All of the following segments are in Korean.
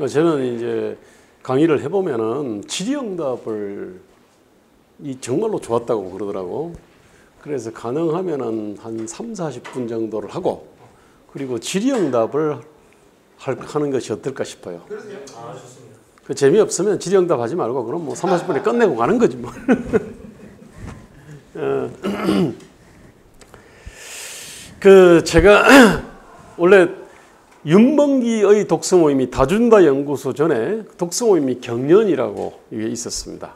저는 이제 강의를 해보면은 질의응답을 정말로 좋았다고 그러더라고. 그래서 가능하면은 한 3, 40분 정도를 하고 그리고 질의응답을 하는 것이 어떨까 싶어요. 그러세요? 아, 좋습니다. 그 재미없으면 질의응답 하지 말고 그럼 뭐 3, 40분에 끝내고 가는 거지 뭐. 제가 원래 윤범기의 독서모임이 다준다 연구소 전에 독서모임이 경연이라고 이게 있었습니다.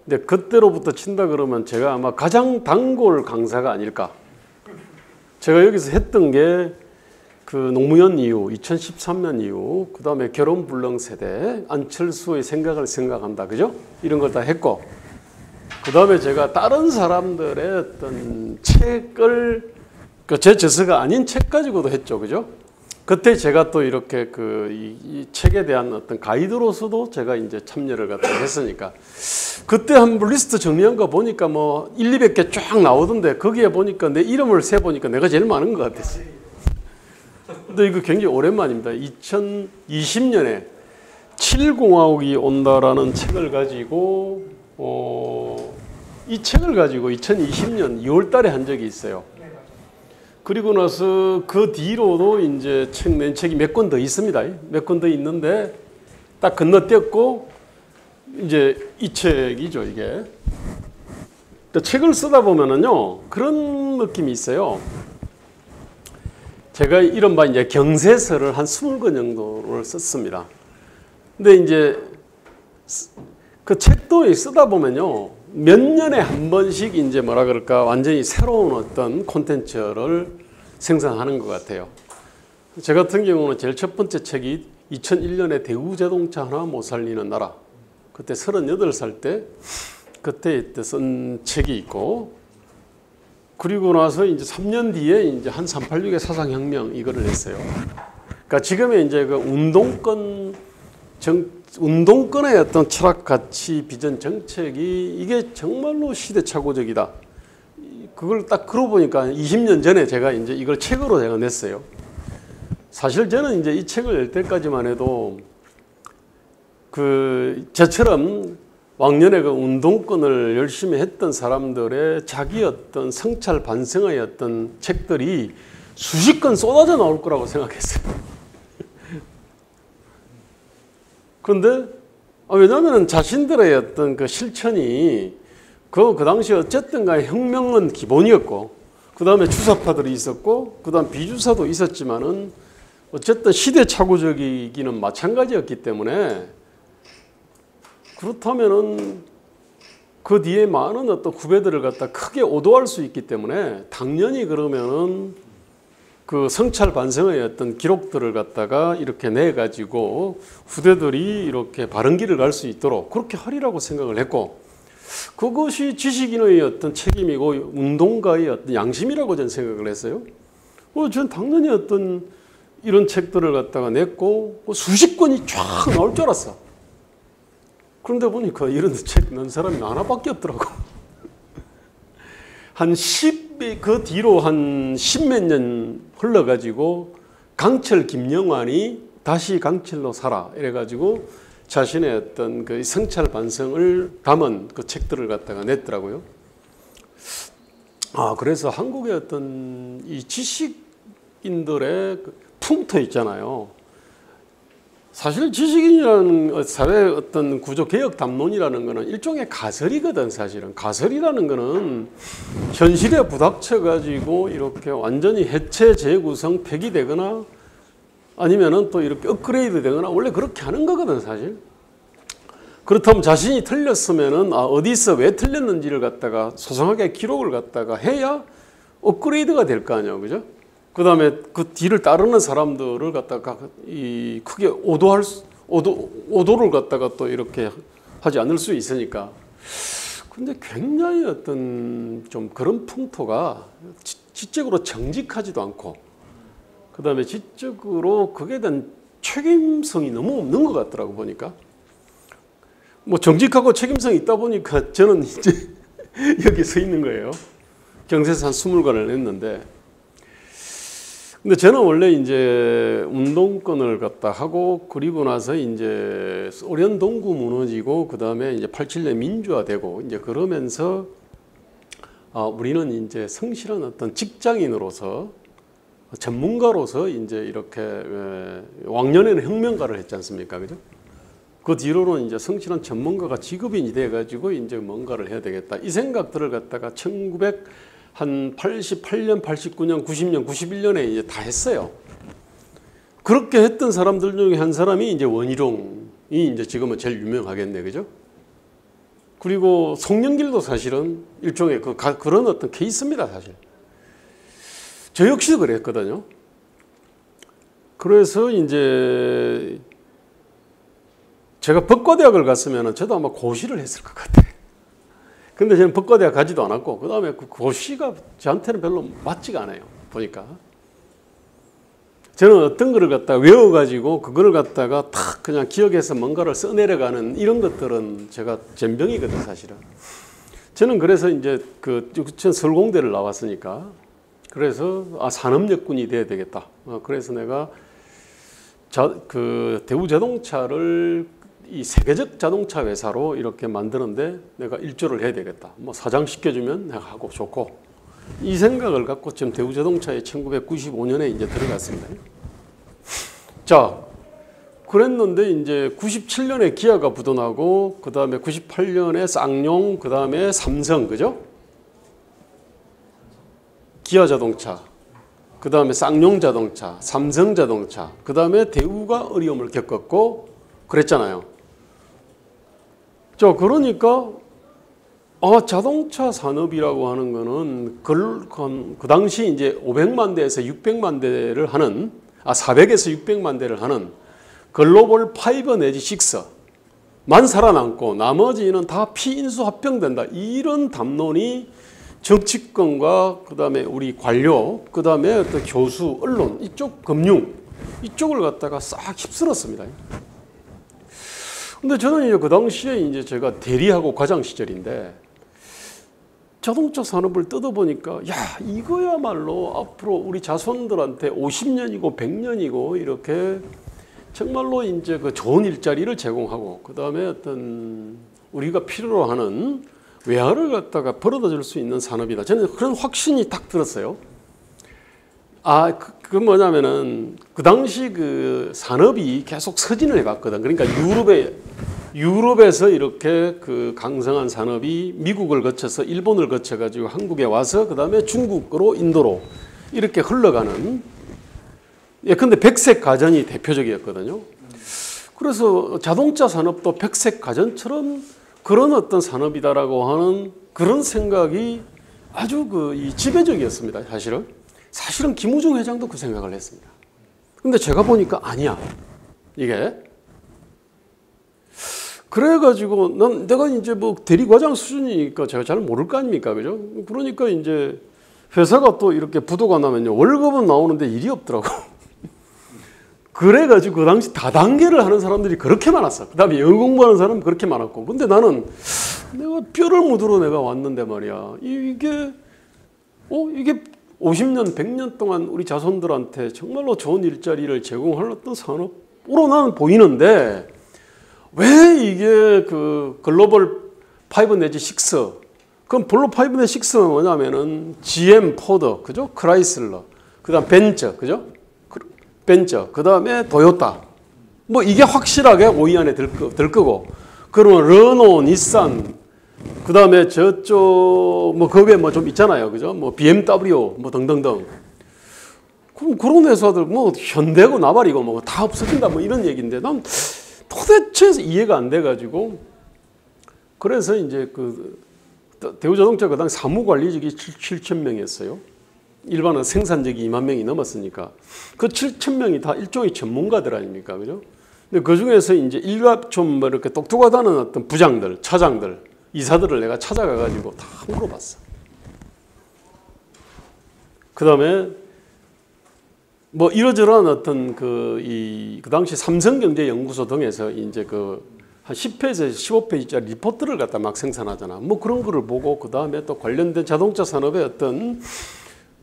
근데 그때로부터 친다 그러면 제가 아마 가장 단골 강사가 아닐까. 제가 여기서 했던 게 그 노무현 이후, 2013년 이후, 그 다음에 결혼불능 세대, 안철수의 생각을 생각한다, 그죠? 이런 걸 다 했고, 그 다음에 제가 다른 사람들의 어떤 책을, 제 저서가 아닌 책 가지고도 했죠, 그죠? 그때 제가 또 이렇게 이 책에 대한 어떤 가이드로서도 제가 이제 참여를 갖다 했으니까, 그때 한번 리스트 정리한 거 보니까 뭐 1, 200개 쫙 나오던데, 거기에 보니까 내 이름을 세보니까 내가 제일 많은 것 같았어요. 근데 이거 굉장히 오랜만입니다. 2020년에 7공화국이 온다라는 책을 가지고 이 책을 가지고 2020년 2월 달에 한 적이 있어요. 그리고 나서 그 뒤로도 이제 낸 책이 몇 권 더 있습니다. 몇 권 더 있는데 딱 건너뛰었고 이제 이 책이죠, 이게. 책을 쓰다 보면은요, 그런 느낌이 있어요. 제가 이른바 이제 경세서를 한 20권 정도를 썼습니다. 근데 이제 그 책도 쓰다 보면요, 몇 년에 한 번씩 이제 뭐라 그럴까, 완전히 새로운 어떤 콘텐츠를 생산하는 것 같아요. 제 같은 경우는 제일 첫 번째 책이 2001년에 대우자동차 하나 못 살리는 나라. 그때 38살 때 그때 쓴 책이 있고, 그리고 나서 이제 3년 뒤에 이제 한 386의 사상혁명 이거를 했어요. 그러니까 지금의 이제 그 운동권의 어떤 철학, 가치, 비전, 정책이 이게 정말로 시대착오적이다. 그걸 딱 그러고 보니까 20년 전에 제가 이제 이걸 책으로 제가 냈어요. 사실 저는 이제 이 책을 낼 때까지만 해도 저처럼 왕년에 그 운동권을 열심히 했던 사람들의 자기 어떤 성찰 반성의 어떤 책들이 수십 권 쏟아져 나올 거라고 생각했어요. 그런데 왜냐하면 자신들의 어떤 그 실천이 그 당시 어쨌든 간에 혁명은 기본이었고, 그 다음에 주사파들이 있었고, 그 다음 비주사도 있었지만은 어쨌든 시대착오적이기는 마찬가지였기 때문에, 그렇다면은 그 뒤에 많은 어떤 후배들을 갖다 크게 오도할 수 있기 때문에 당연히 그러면은 그 성찰 반성의 어떤 기록들을 갖다가 이렇게 내 가지고 후대들이 이렇게 바른 길을 갈 수 있도록 그렇게 하리라고 생각을 했고, 그것이 지식인의 어떤 책임이고 운동가의 어떤 양심이라고 저는 생각을 했어요. 저는 당연히 어떤 이런 책들을 갖다가 냈고 수십 권이 쫙 나올 줄 알았어. 그런데 보니까 이런 책 낸 사람이 하나밖에 없더라고. 그 뒤로 한 10몇 년 흘러가지고 강철 김영환이 다시 강철로 살아 이래가지고 자신의 어떤 그 성찰 반성을 담은 그 책들을 갖다가 냈더라고요. 그래서 한국의 어떤 이 지식인들의 그 풍토 있잖아요. 사실 지식인이라는 사회 어떤 구조 개혁 담론이라는 거는 일종의 가설이거든. 사실은 가설이라는 거는 현실에 부닥쳐 가지고 이렇게 완전히 해체, 재구성, 폐기되거나 아니면은 또 이렇게 업그레이드 되거나 원래 그렇게 하는 거거든, 사실. 그렇다면 자신이 틀렸으면은 어디서 왜 틀렸는지를 갖다가 소상하게 기록을 갖다가 해야 업그레이드가 될 거 아니에요, 그죠? 그 다음에 그 뒤를 따르는 사람들을 갖다가 크게 오도를 갖다가 또 이렇게 하지 않을 수 있으니까. 근데 굉장히 어떤 좀 그런 풍토가 지적으로 정직하지도 않고, 그 다음에 지적으로 그에 대한 책임성이 너무 없는 것 같더라고, 보니까. 뭐 정직하고 책임성이 있다 보니까 저는 이제 여기 서 있는 거예요. 경세서 한 20권을 냈는데, 근데 저는 원래 이제 운동권을 갖다 하고 그리고 나서 이제 소련 동구 무너지고 그 다음에 이제 87년 민주화되고 이제 그러면서 우리는 이제 성실한 어떤 직장인으로서 전문가로서 이제 이렇게 왕년에는 혁명가를 했지 않습니까, 그죠? 그 뒤로는 이제 성실한 전문가가 직업인이 돼가지고 이제 뭔가를 해야 되겠다 이 생각들을 갖다가 1988년, 89년, 90년, 91년에 이제 다 했어요. 그렇게 했던 사람들 중에 한 사람이 이제 원희룡이 이제 지금은 제일 유명하겠네, 그죠? 그리고 송영길도 사실은 일종의 그런 어떤 케이스입니다, 사실. 저 역시도 그랬거든요. 그래서 이제 제가 법과대학을 갔으면 저도 아마 고시를 했을 것 같아요. 근데 저는 법과대학 가지도 않았고 그 다음에 그 고시가 저한테는 별로 맞지가 않아요. 보니까 저는 어떤 거를 갖다가 외워가지고 그거를 갖다가 탁 그냥 기억해서 뭔가를 써내려가는 이런 것들은 제가 젬병이거든 사실은. 저는 그래서 이제 전 서울공대를 나왔으니까 그래서 산업역군이 돼야 되겠다. 그래서 내가 대우자동차를 이 세계적 자동차 회사로 이렇게 만드는데 내가 일조를 해야 되겠다. 뭐 사장 시켜주면 내가 하고 좋고 이 생각을 갖고 지금 대우자동차에 1995년에 이제 들어갔습니다. 자, 그랬는데 이제 97년에 기아가 부도나고 그 다음에 98년에 쌍용, 그 다음에 삼성, 그죠? 기아 자동차, 그 다음에 쌍용 자동차, 삼성 자동차, 그 다음에 대우가 어려움을 겪었고 그랬잖아요. 자, 그러니까 자동차 산업이라고 하는 거는 그 당시 이제 500만 대에서 600만 대를 하는 400에서 600만 대를 하는 글로벌 5 내지 6만 살아남고 나머지는 다 피인수 합병된다. 이런 담론이 정치권과 그다음에 우리 관료, 그다음에 어떤 교수, 언론 이쪽 금융 이쪽을 갖다가 싹 휩쓸었습니다. 근데 저는 이제 그 당시에 이제 제가 대리하고 과장 시절인데 자동차 산업을 뜯어보니까 야, 이거야말로 앞으로 우리 자손들한테 50년이고 100년이고 이렇게 정말로 이제 그 좋은 일자리를 제공하고 그다음에 어떤 우리가 필요로 하는 외화를 갖다가 벌어다 줄 수 있는 산업이다. 저는 그런 확신이 딱 들었어요. 그 뭐냐면은 그 당시 그 산업이 계속 서진을 해갔거든. 그러니까 유럽에서 이렇게 그 강성한 산업이 미국을 거쳐서 일본을 거쳐가지고 한국에 와서 그 다음에 중국으로 인도로 이렇게 흘러가는. 근데 백색 가전이 대표적이었거든요. 그래서 자동차 산업도 백색 가전처럼 그런 어떤 산업이다라고 하는 그런 생각이 아주 지배적이었습니다. 사실은 김우중 회장도 그 생각을 했습니다. 근데 제가 보니까 아니야. 이게. 그래가지고 내가 이제 뭐 대리과장 수준이니까 제가 잘 모를 거 아닙니까? 그죠? 그러니까 이제 회사가 또 이렇게 부도가 나면요. 월급은 나오는데 일이 없더라고. 그래가지고 그 당시 다단계를 하는 사람들이 그렇게 많았어. 그 다음에 영어 공부하는 사람은 그렇게 많았고. 근데 나는 내가 뼈를 묻으러 내가 왔는데 말이야. 이게 50년, 100년 동안 우리 자손들한테 정말로 좋은 일자리를 제공할 어떤 산업으로 나는 보이는데 왜 이게 그 글로벌 5 내지 6 그럼 글로벌 5 내지 6는 뭐냐면은 GM, 포드, 그죠? 크라이슬러, 그 다음 벤처, 그죠? 그 다음에 도요타. 뭐 이게 확실하게 5위 안에 들 거고. 그러면 르노, 닛산, 그 다음에 저쪽 뭐 거기에 뭐 좀 있잖아요, 그죠? 뭐 BMW 뭐 등등등. 그럼 그런 회사들 뭐 현대고 나발이고 뭐 다 없어진다 뭐 이런 얘기인데 난 도대체 이해가 안 돼가지고 그래서 이제 그 대우자동차 그 당시 사무관리직이 7,000명이었어요. 일반은 생산직이 2만 명이 넘었으니까 그 7,000명이 다 일종의 전문가들 아닙니까, 그죠? 근데 그 중에서 이제 일각 좀 뭐 이렇게 똑똑하다는 어떤 부장들, 차장들, 이사들을 내가 찾아가가지고 다 물어봤어. 그 다음에 뭐 이러저러한 어떤 그 당시 삼성경제연구소 등에서 이제 한 10페이지에서 15페이지짜리 리포트를 갖다 막 생산하잖아. 뭐 그런 거를 보고 그 다음에 또 관련된 자동차 산업의 어떤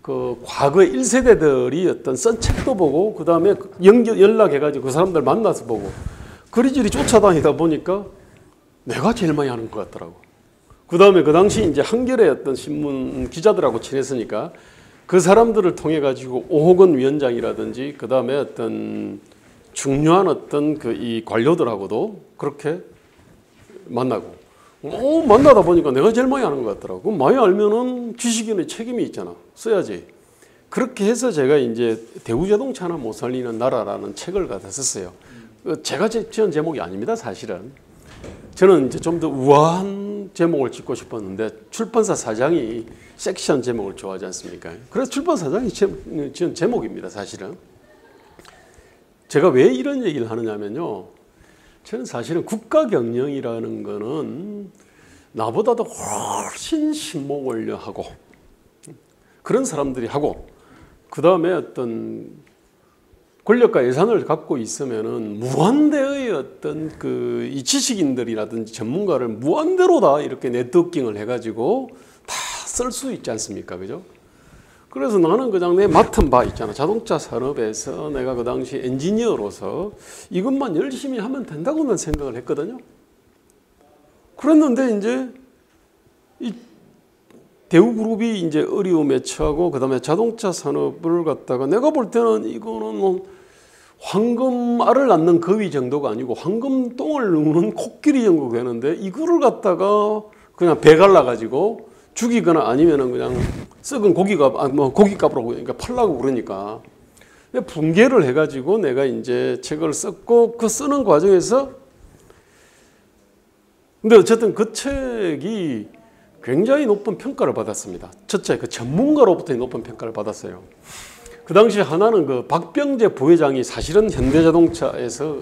그 과거 1세대들이 어떤 쓴 책도 보고 그 다음에 연락해가지고 그 사람들 만나서 보고 그리저리 쫓아다니다 보니까 내가 제일 많이 하는 것 같더라고. 그 다음에 그 당시 이제 한겨레 어떤 신문 기자들하고 친했으니까 그 사람들을 통해 가지고 오호건 위원장이라든지 그 다음에 어떤 중요한 어떤 그 이 관료들하고도 그렇게 만나고 만나다 보니까 내가 제일 많이 하는 것 같더라고. 그럼 많이 알면은 지식인의 책임이 있잖아. 써야지. 그렇게 해서 제가 이제 대우자동차 하나 못 살리는 나라라는 책을 갖다 썼어요. 제가 지은 제목이 아닙니다, 사실은. 저는 이제 좀 더 우아한 제목을 짓고 싶었는데 출판사 사장이 섹시한 제목을 좋아하지 않습니까? 그래서 출판사 사장이 지은 제목입니다, 사실은. 제가 왜 이런 얘기를 하느냐면요. 저는 사실은 국가 경영이라는 거는 나보다도 훨씬 신목원려하고 그런 사람들이 하고 그 다음에 어떤 권력과 예산을 갖고 있으면은 무한대의 어떤 그 이 지식인들이라든지 전문가를 무한대로 다 이렇게 네트워킹을 해가지고 다 쓸 수 있지 않습니까? 그죠? 그래서 나는 그냥 내 맡은 바 있잖아. 자동차 산업에서 내가 그 당시 엔지니어로서 이것만 열심히 하면 된다고만 생각을 했거든요. 그랬는데 이제 이 대우그룹이 이제 어려움에 처하고 그다음에 자동차 산업을 갖다가 내가 볼 때는 이거는 뭐 황금 알을 낳는 거위 정도가 아니고 황금 똥을 누는 코끼리 정도 되는데 이거를 갖다가 그냥 배 갈라 가지고 죽이거나 아니면은 그냥 썩은 고기값, 뭐 고기값으로 그러니까 팔라고 그러니까 분개를 해가지고 내가 이제 책을 썼고 그 쓰는 과정에서 근데 어쨌든 그 책이 굉장히 높은 평가를 받았습니다. 첫째, 그 전문가로부터 높은 평가를 받았어요. 그 당시 하나는 그 박병재 부회장이 사실은 현대자동차에서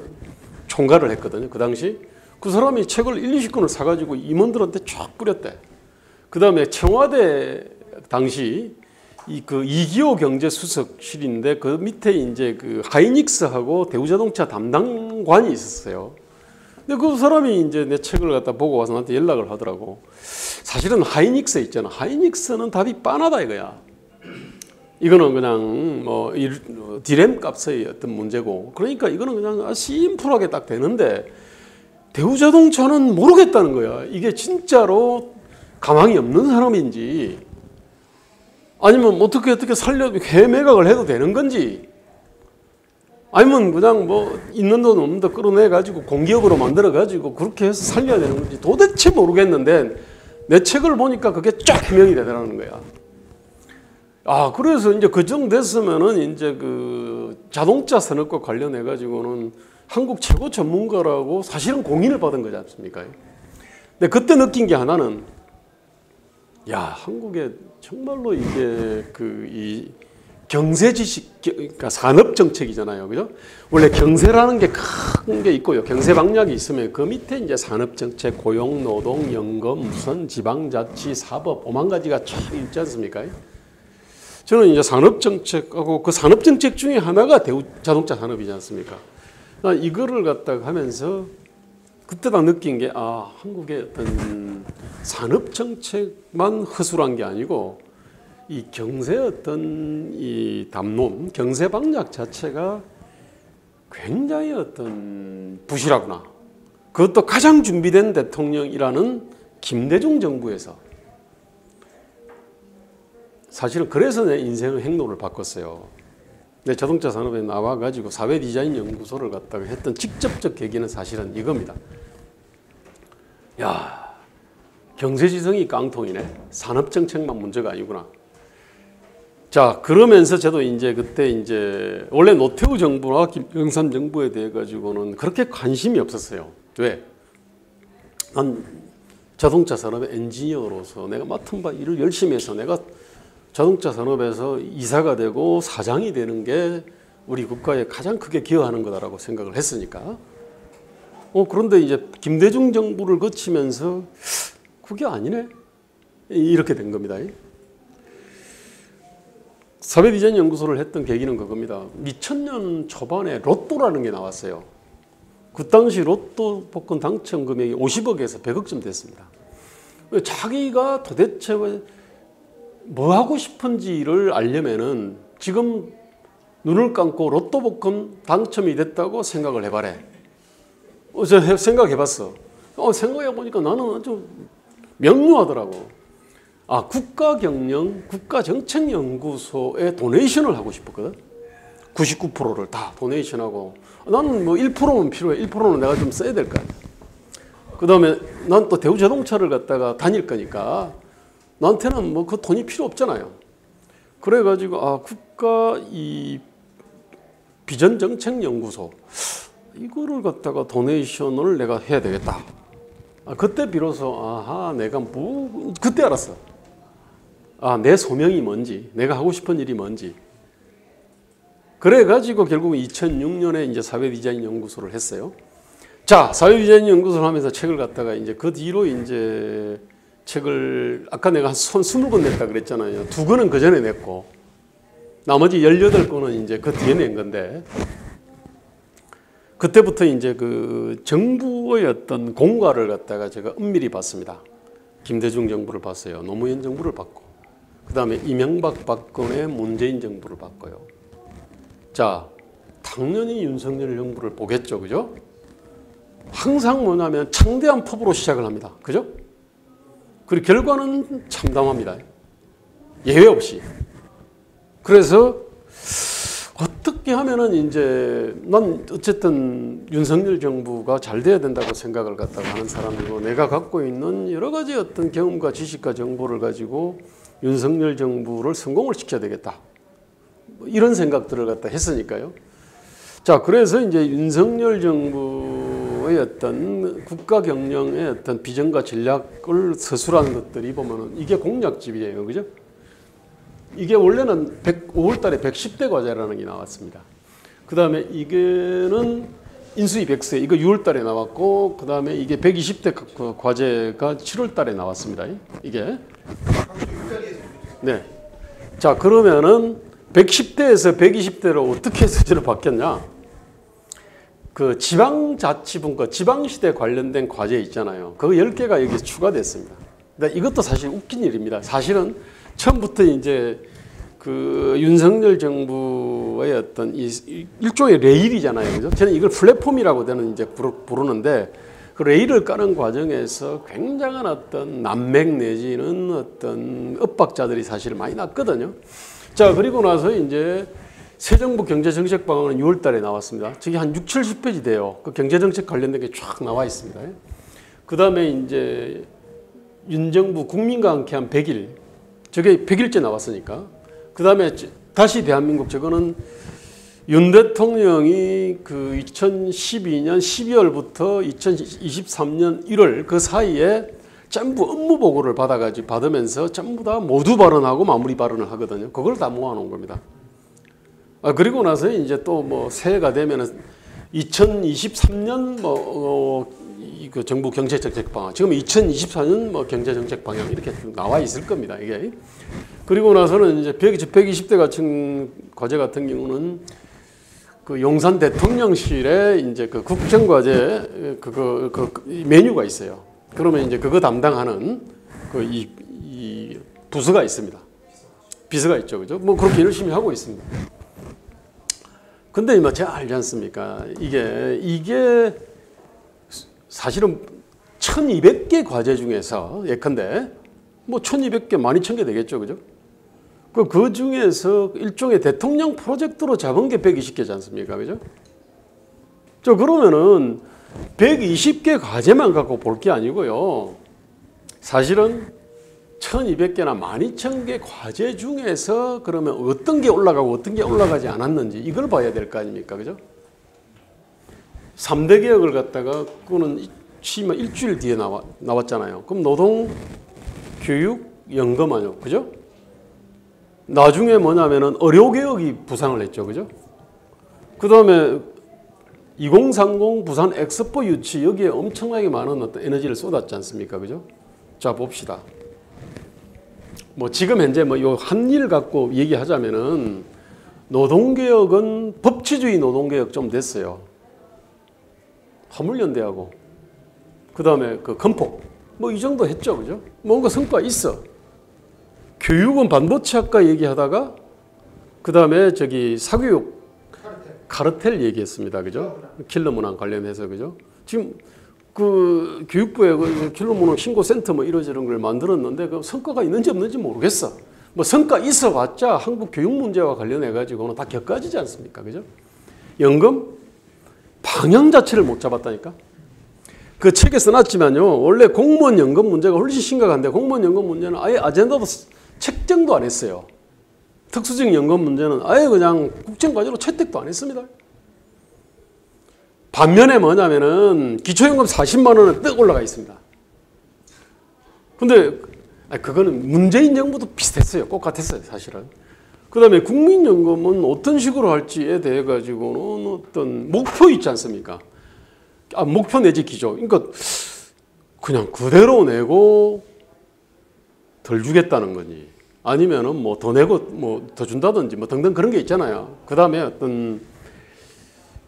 총괄을 했거든요. 그 당시 그 사람이 책을 1, 20권을 사가지고 임원들한테 쫙 뿌렸대. 그 다음에 청와대 당시 그 이기호 경제수석실인데 그 밑에 이제 그 하이닉스하고 대우자동차 담당관이 있었어요. 근데 그 사람이 이제 내 책을 갖다 보고 와서 나한테 연락을 하더라고. 사실은 하이닉스 있잖아. 하이닉스는 답이 빤하다 이거야. 이거는 그냥 뭐 디램 값의 어떤 문제고. 그러니까 이거는 그냥 심플하게 딱 되는데 대우자동차는 모르겠다는 거야. 이게 진짜로 가망이 없는 사람인지 아니면 어떻게 살려 회매각을 해도 되는 건지 아니면 그냥 뭐 있는 돈 없는 돈 끌어내 가지고 공기업으로 만들어 가지고 그렇게 해서 살려야 되는 건지 도대체 모르겠는데 내 책을 보니까 그게 쫙 해명이 되더라는 거야. 아 그래서 이제 그 정도 됐으면은 이제 그 자동차 산업과 관련해 가지고는 한국 최고 전문가라고 사실은 공인을 받은 거지 않습니까? 근데 그때 느낀 게 하나는 야, 한국에 정말로 이게 이 경제 지식, 그러니까 산업 정책이잖아요. 그죠? 원래 경제라는 게 큰 게 있고요. 경제 방향이 있으면 그 밑에 이제 산업 정책, 고용, 노동, 연금, 무슨 지방자치, 사법, 5만 가지가 참 있지 않습니까? 저는 이제 산업 정책하고 그 산업 정책 중에 하나가 자동차 산업이지 않습니까? 이거를 갖다가 하면서 그때 딱 느낀 게 한국의 어떤 산업 정책만 허술한 게 아니고 이 경제 어떤 이 담론, 경제 방향 자체가 굉장히 어떤 부실하구나. 그것도 가장 준비된 대통령이라는 김대중 정부에서 사실은 그래서 내 인생의 행로를 바꿨어요. 내 자동차 산업에 나와가지고 사회 디자인 연구소를 갖다가 했던 직접적 계기는 사실은 이겁니다. 야, 경제지성이 깡통이네. 산업정책만 문제가 아니구나. 자, 그러면서 저도 이제 그때 이제 원래 노태우 정부나 김영삼 정부에 대해 가지고는 그렇게 관심이 없었어요. 왜? 난 자동차 산업의 엔지니어로서 내가 맡은 바 일을 열심히 해서 내가 자동차 산업에서 이사가 되고 사장이 되는 게 우리 국가에 가장 크게 기여하는 거다라고 생각을 했으니까. 그런데 이제 김대중 정부를 거치면서 그게 아니네. 이렇게 된 겁니다. 사회디자인 연구소를 했던 계기는 그겁니다. 2000년 초반에 로또라는 게 나왔어요. 그 당시 로또 복권 당첨 금액이 50억에서 100억쯤 됐습니다. 자기가 도대체 뭐 하고 싶은지를 알려면은 지금 눈을 감고 로또 복권 당첨이 됐다고 생각을 해봐래. 저 생각해봤어. 생각해보니까 나는 좀 명료하더라고. 국가경영, 국가정책연구소에 도네이션을 하고 싶었거든. 99%를 다 도네이션하고. 나는 뭐 1%면 필요해. 1%는 내가 좀 써야 될 거 아니야. 그 다음에 난 또 대우자동차를 갖다가 다닐 거니까 나한테는 뭐 그 돈이 필요 없잖아요. 그래가지고 국가 이 비전정책연구소 이거를 갖다가 도네이션을 내가 해야 되겠다. 그때 비로소 내가 그때 알았어. 내 소명이 뭔지, 내가 하고 싶은 일이 뭔지. 그래가지고 결국 2006년에 이제 사회디자인 연구소를 했어요. 자, 사회디자인 연구소를 하면서 책을 갖다가 이제 그 뒤로 이제 책을 아까 내가 손 20권 냈다 그랬잖아요. 2권은 그 전에 냈고 나머지 18권은 이제 그 뒤에 낸 건데 그때부터 이제 그 정부의 어떤 공과를 갖다가 제가 은밀히 봤습니다. 김대중 정부를 봤어요. 노무현 정부를 봤고 그 다음에 이명박 박근혜 문재인 정부를 봤고요. 자, 당연히 윤석열 정부를 보겠죠. 그죠? 항상 뭐냐면 창대한 포부로 시작을 합니다. 그죠? 그리고 결과는 참담합니다. 예외 없이. 그래서 어떻게 하면은 이제 난 어쨌든 윤석열 정부가 잘 돼야 된다고 생각을 갖다가 하는 사람이고 내가 갖고 있는 여러 가지 어떤 경험과 지식과 정보를 가지고 윤석열 정부를 성공을 시켜야 되겠다. 이런 생각들을 갖다 했으니까요. 자, 그래서 이제 윤석열 정부의 어떤 국가 경영의 어떤 비전과 전략을 서술하는 것들이 보면은 이게 공약집이에요. 그죠? 이게 원래는 5월 달에 110대 과제라는 게 나왔습니다. 그 다음에 이게는 인수위 100세, 이거 6월 달에 나왔고, 그 다음에 이게 120대 과제가 7월 달에 나왔습니다. 이게. 네. 자, 그러면은 110대에서 120대로 어떻게 수준을 바뀌었냐? 그 지방자치분과 지방시대 관련된 과제 있잖아요. 그거 10개가 여기 추가됐습니다. 근데 이것도 사실 웃긴 일입니다. 사실은 처음부터 이제 그 윤석열 정부의 어떤 일종의 레일이잖아요. 그죠? 저는 이걸 플랫폼이라고 저는 이제 부르는데 그 레일을 까는 과정에서 굉장한 어떤 난맥 내지는 어떤 엇박자들이 사실 많이 났거든요. 자, 그리고 나서 이제 새 정부 경제정책 방안은 6월 달에 나왔습니다. 저기 한 6, 70페이지 돼요. 그 경제정책 관련된 게 쫙 나와 있습니다. 그 다음에 이제 윤 정부 국민과 함께한 100일. 저게 100일째 나왔으니까. 그 다음에 다시 대한민국 저거는 윤 대통령이 그 2012년 12월부터 2023년 1월 그 사이에 전부 업무 보고를 받으면서 전부 다 모두 발언하고 마무리 발언을 하거든요. 그걸 다 모아놓은 겁니다. 그리고 나서 이제 또 뭐 새해가 되면은 2023년 그 정부 경제정책 방향, 지금 2024년 뭐 경제정책 방향 이렇게 나와 있을 겁니다. 이게. 그리고 나서는 이제 120대 같은 과제 같은 경우는 그 용산 대통령실에 이제 그 국정과제 그 메뉴가 있어요. 그러면 이제 그거 담당하는 그 이 부서가 있습니다. 비서가 있죠, 그죠? 뭐 그렇게 열심히 하고 있습니다. 근데 뭐 제가 알지 않습니까? 이게 사실은 1200개 과제 중에서 예컨대 뭐 1200개, 12000개 되겠죠, 그죠? 그 중에서 일종의 대통령 프로젝트로 잡은 게 120개지 않습니까, 그죠? 그러면은 120개 과제만 갖고 볼 게 아니고요. 사실은 1200개나 12000개 과제 중에서 그러면 어떤 게 올라가고 어떤 게 올라가지 않았는지 이걸 봐야 될 거 아닙니까? 그죠? 3대 개혁을 갖다가 그거는 취임 일주일 뒤에 나왔잖아요. 그럼 노동, 교육, 연금 아니요. 그죠? 나중에 뭐냐면은 의료개혁이 부상을 했죠. 그죠? 그 다음에 2030 부산 엑스포 유치 여기에 엄청나게 많은 어떤 에너지를 쏟았지 않습니까? 그죠? 자, 봅시다. 뭐 지금 현재 뭐 요 한 일 갖고 얘기하자면은 노동개혁은 법치주의 노동개혁 좀 됐어요. 화물연대하고 그 다음에 그 건폭 뭐 이 정도 했죠, 그죠? 뭔가 성과 있어. 교육은 반도체학과 얘기하다가 그 다음에 저기 사교육 카르텔 얘기했습니다. 그죠? 킬러 문항 관련해서 그죠? 지금 그 교육부에 그 킬러 문항 신고센터 뭐 이러저런 걸 만들었는데 그 성과가 있는지 없는지 모르겠어. 뭐 성과 있어봤자 한국 교육 문제와 관련해 가지고는 다 격가지지 않습니까? 그죠? 연금 방향 자체를 못 잡았다니까. 그 책에 써놨지만요. 원래 공무원 연금 문제가 훨씬 심각한데 공무원 연금 문제는 아예 아젠다도 책정도 안 했어요. 특수직 연금 문제는 아예 그냥 국정과제로 채택도 안 했습니다. 반면에 뭐냐면은 기초연금 40만 원은 떡 올라가 있습니다. 근데 그거는 문재인 정부도 비슷했어요. 똑같았어요, 사실은. 그 다음에 국민연금은 어떤 식으로 할지에 대해 가지고는 어떤 목표 있지 않습니까? 목표 내지 기조. 그러니까 그냥 그대로 내고 덜 주겠다는 거지. 아니면은 뭐 더 내고 뭐 더 준다든지 뭐 등등 그런 게 있잖아요. 그 다음에 어떤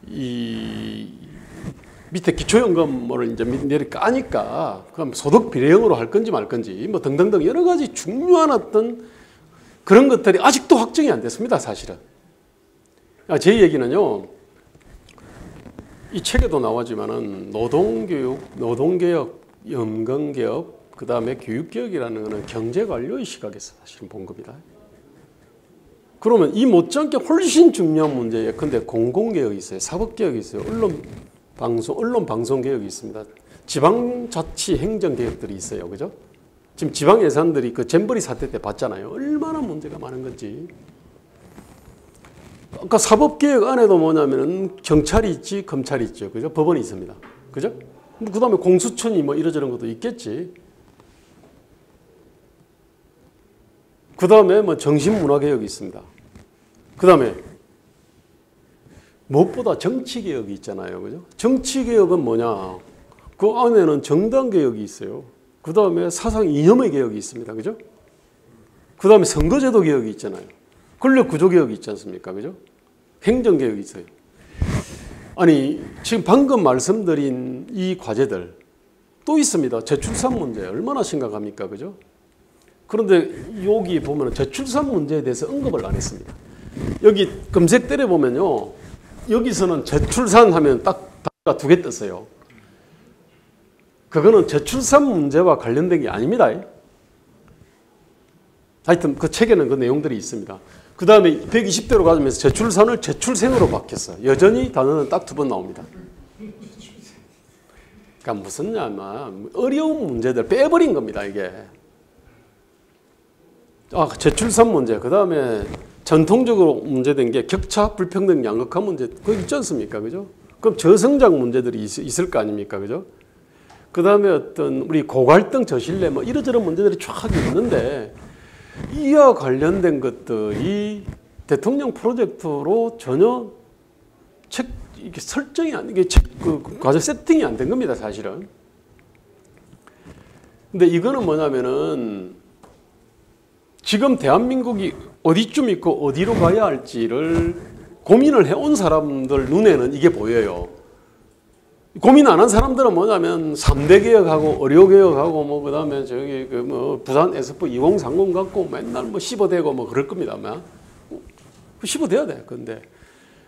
이 밑에 기초연금을 이제 내리 까니까 그럼 소득 비례형으로 할 건지 말 건지 뭐 등등등 여러 가지 중요한 어떤 그런 것들이 아직도 확정이 안 됐습니다, 사실은. 제 얘기는요, 이 책에도 나오지만은 노동교육, 노동개혁, 연금개혁, 그 다음에 교육개혁이라는 것은 경제관료의 시각에서 사실은 본 겁니다. 그러면 이 못지않게 훨씬 중요한 문제예요. 근데 공공개혁이 있어요. 사법개혁이 있어요. 언론방송개혁이 있습니다. 지방자치 행정개혁들이 있어요. 그죠? 지금 지방 예산들이 그 잼버리 사태 때 봤잖아요. 얼마나 문제가 많은 건지. 아까 사법개혁 안에도 뭐냐면은 경찰이 있지, 검찰이 있죠. 그죠? 법원이 있습니다. 그죠? 그 다음에 공수처니 뭐 이러저런 것도 있겠지. 그 다음에 뭐 정신문화개혁이 있습니다. 그 다음에 무엇보다 정치개혁이 있잖아요. 그죠? 정치개혁은 뭐냐? 그 안에는 정당개혁이 있어요. 그 다음에 사상 이념의 개혁이 있습니다. 그죠? 그 다음에 선거제도 개혁이 있잖아요. 권력구조개혁이 있지 않습니까? 그죠? 행정개혁이 있어요. 아니, 지금 방금 말씀드린 이 과제들 또 있습니다. 저출산 문제 얼마나 심각합니까? 그죠? 그런데 여기 보면 저출산 문제에 대해서 언급을 안 했습니다. 여기 검색 때려보면요. 여기서는 저출산 하면 딱 두 개 떴어요. 그거는 저출산 문제와 관련된 게 아닙니다. 하여튼 그 책에는 그 내용들이 있습니다. 그 다음에 120대로 가면서 저출산을 저출생으로 바뀌었어요. 여전히 단어는 딱 2번 나옵니다. 그러니까 무슨 냐면 어려운 문제들 빼버린 겁니다. 이게. 저출산 문제. 그 다음에 전통적으로 문제된 게 격차, 불평등, 양극화 문제. 그거 있지 않습니까? 그죠? 그럼 저성장 문제들이 있을 거 아닙니까? 그죠? 그 다음에 어떤 우리 고갈등, 저신뢰 뭐 이러저런 문제들이 쫙 있는데 이와 관련된 것들이 대통령 프로젝트로 전혀 이게 설정이 이게 과제 세팅이 안 된 겁니다, 사실은. 근데 이거는 뭐냐면은 지금 대한민국이 어디쯤 있고 어디로 가야 할지를 고민을 해온 사람들 눈에는 이게 보여요. 고민 안 한 사람들은 뭐냐면 3대 개혁하고 의료개혁하고 뭐 그다음에 저기 그 뭐 부산 에스포 2030 갖고 맨날 뭐 씹어대고 뭐 그럴 겁니다. 아마 씹어대야 돼.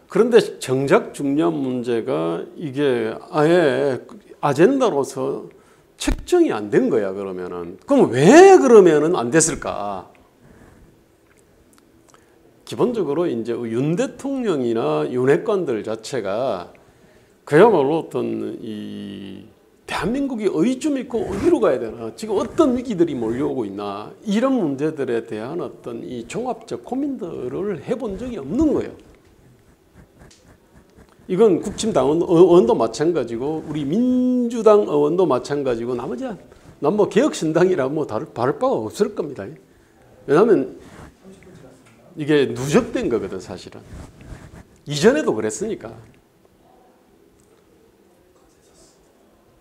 그런데 정작 중요한 문제가 이게 아예 아젠다로서 책정이 안 된 거야. 그러면은 그럼 왜 그러면은 안 됐을까? 기본적으로 이제 윤 대통령이나 윤핵관들 자체가 그야말로 어떤 이 대한민국이 어디쯤 있고 어디로 가야 되나, 지금 어떤 위기들이 몰려오고 있나, 이런 문제들에 대한 어떤 이 종합적 고민들을 해본 적이 없는 거예요. 이건 국힘당 의원도 마찬가지고 우리 민주당 의원도 마찬가지고 나머지 난 뭐 개혁신당이라 뭐 다를 바가 없을 겁니다. 왜냐하면 이게 누적된 거거든, 사실은. 이전에도 그랬으니까.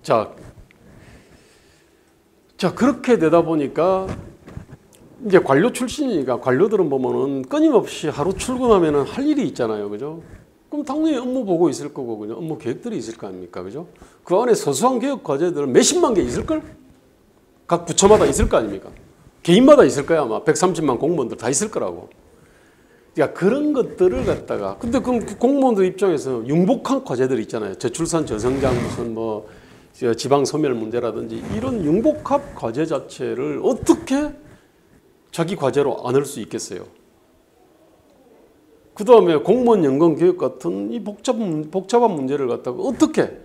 자, 그렇게 되다 보니까 이제 관료 출신이니까 관료들은 보면은 끊임없이 하루 출근하면은 할 일이 있잖아요. 그죠? 그럼 당연히 업무 보고 있을 거고, 그죠? 업무 계획들이 있을 거 아닙니까? 그죠? 그 안에 소소한 개혁 과제들 몇십만 개 있을걸? 각 부처마다 있을 거 아닙니까? 개인마다 있을 거야. 아마 130만 공무원들 다 있을 거라고. 그러니까 그런 것들을 갖다가 근데 그 공무원들 입장에서 융복한 과제들 있잖아요. 저출산 저성장 무슨 뭐 지방 소멸 문제라든지 이런 융복합 과제 자체를 어떻게 자기 과제로 안을 수 있겠어요. 그 다음에 공무원 연금 개혁 같은 이 복잡한 문제를 갖다가 어떻게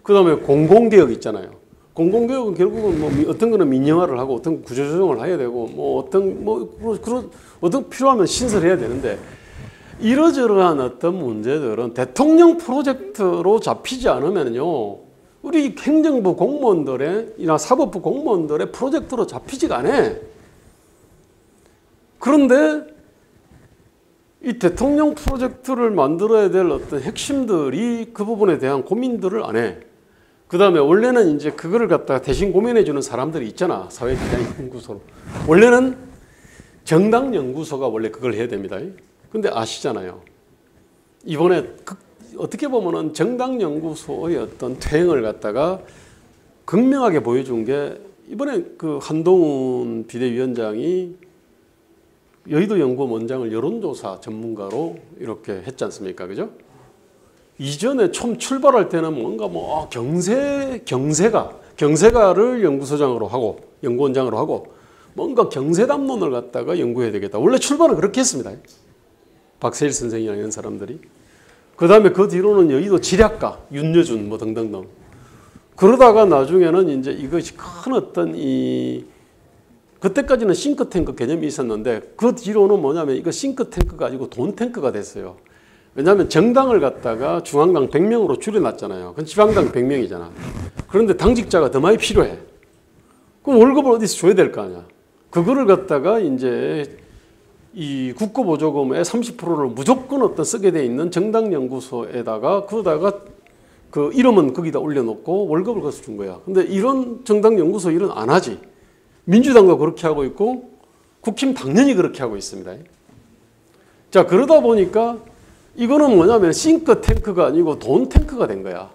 그 다음에 공공개혁 있잖아요. 공공개혁은 결국은 뭐 어떤 거는 민영화를 하고 어떤 구조조정을 해야 되고 뭐 어떤 필요하면 신설해야 되는데 이러저러한 어떤 문제들은 대통령 프로젝트로 잡히지 않으면요 우리 행정부 공무원들이나 사법부 공무원들의 프로젝트로 잡히지가 않아. 그런데 이 대통령 프로젝트를 만들어야 될 어떤 핵심들이 그 부분에 대한 고민들을 안 해. 그 다음에 원래는 이제 그거를 갖다가 대신 고민해 주는 사람들이 있잖아. 사회디자인연구소로. 원래는 정당연구소가 원래 그걸 해야 됩니다. 근데 아시잖아요. 이번에 어떻게 보면은 정당연구소의 어떤 퇴행을 갖다가 극명하게 보여준 게 이번에 그 한동훈 비대위원장이 여의도 연구원 원장을 여론조사 전문가로 이렇게 했지 않습니까? 그죠? 이전에 처음 출발할 때는 뭔가 뭐 경세가를 연구소장으로 하고 연구원장으로 하고 뭔가 경세담론을 갖다가 연구해야 되겠다. 원래 출발은 그렇게 했습니다. 박세일 선생이나 이런 사람들이. 그 다음에 그 뒤로는 여의도 지략가, 윤여준 뭐 등등등. 그러다가 나중에는 이제 이것이 큰 어떤 그때까지는 싱크탱크 개념이 있었는데 그 뒤로는 뭐냐면 이거 싱크탱크가 아니고 돈탱크가 됐어요. 왜냐하면 정당을 갖다가 중앙당 100명으로 줄여놨잖아요. 그건 지방당 100명이잖아. 그런데 당직자가 더 많이 필요해. 그럼 월급을 어디서 줘야 될 거 아니야. 그거를 갖다가 이제 이 국고보조금의 30%를 무조건 어떤 쓰게 돼 있는 정당연구소에다가 그거다가 그 이름은 거기다 올려놓고 월급을 거서 준 거야. 근데 이런 정당연구소 일은 안 하지. 민주당도 그렇게 하고 있고 국힘 당연히 그렇게 하고 있습니다. 자, 그러다 보니까 이거는 뭐냐면 싱크탱크가 아니고 돈탱크가 된 거야.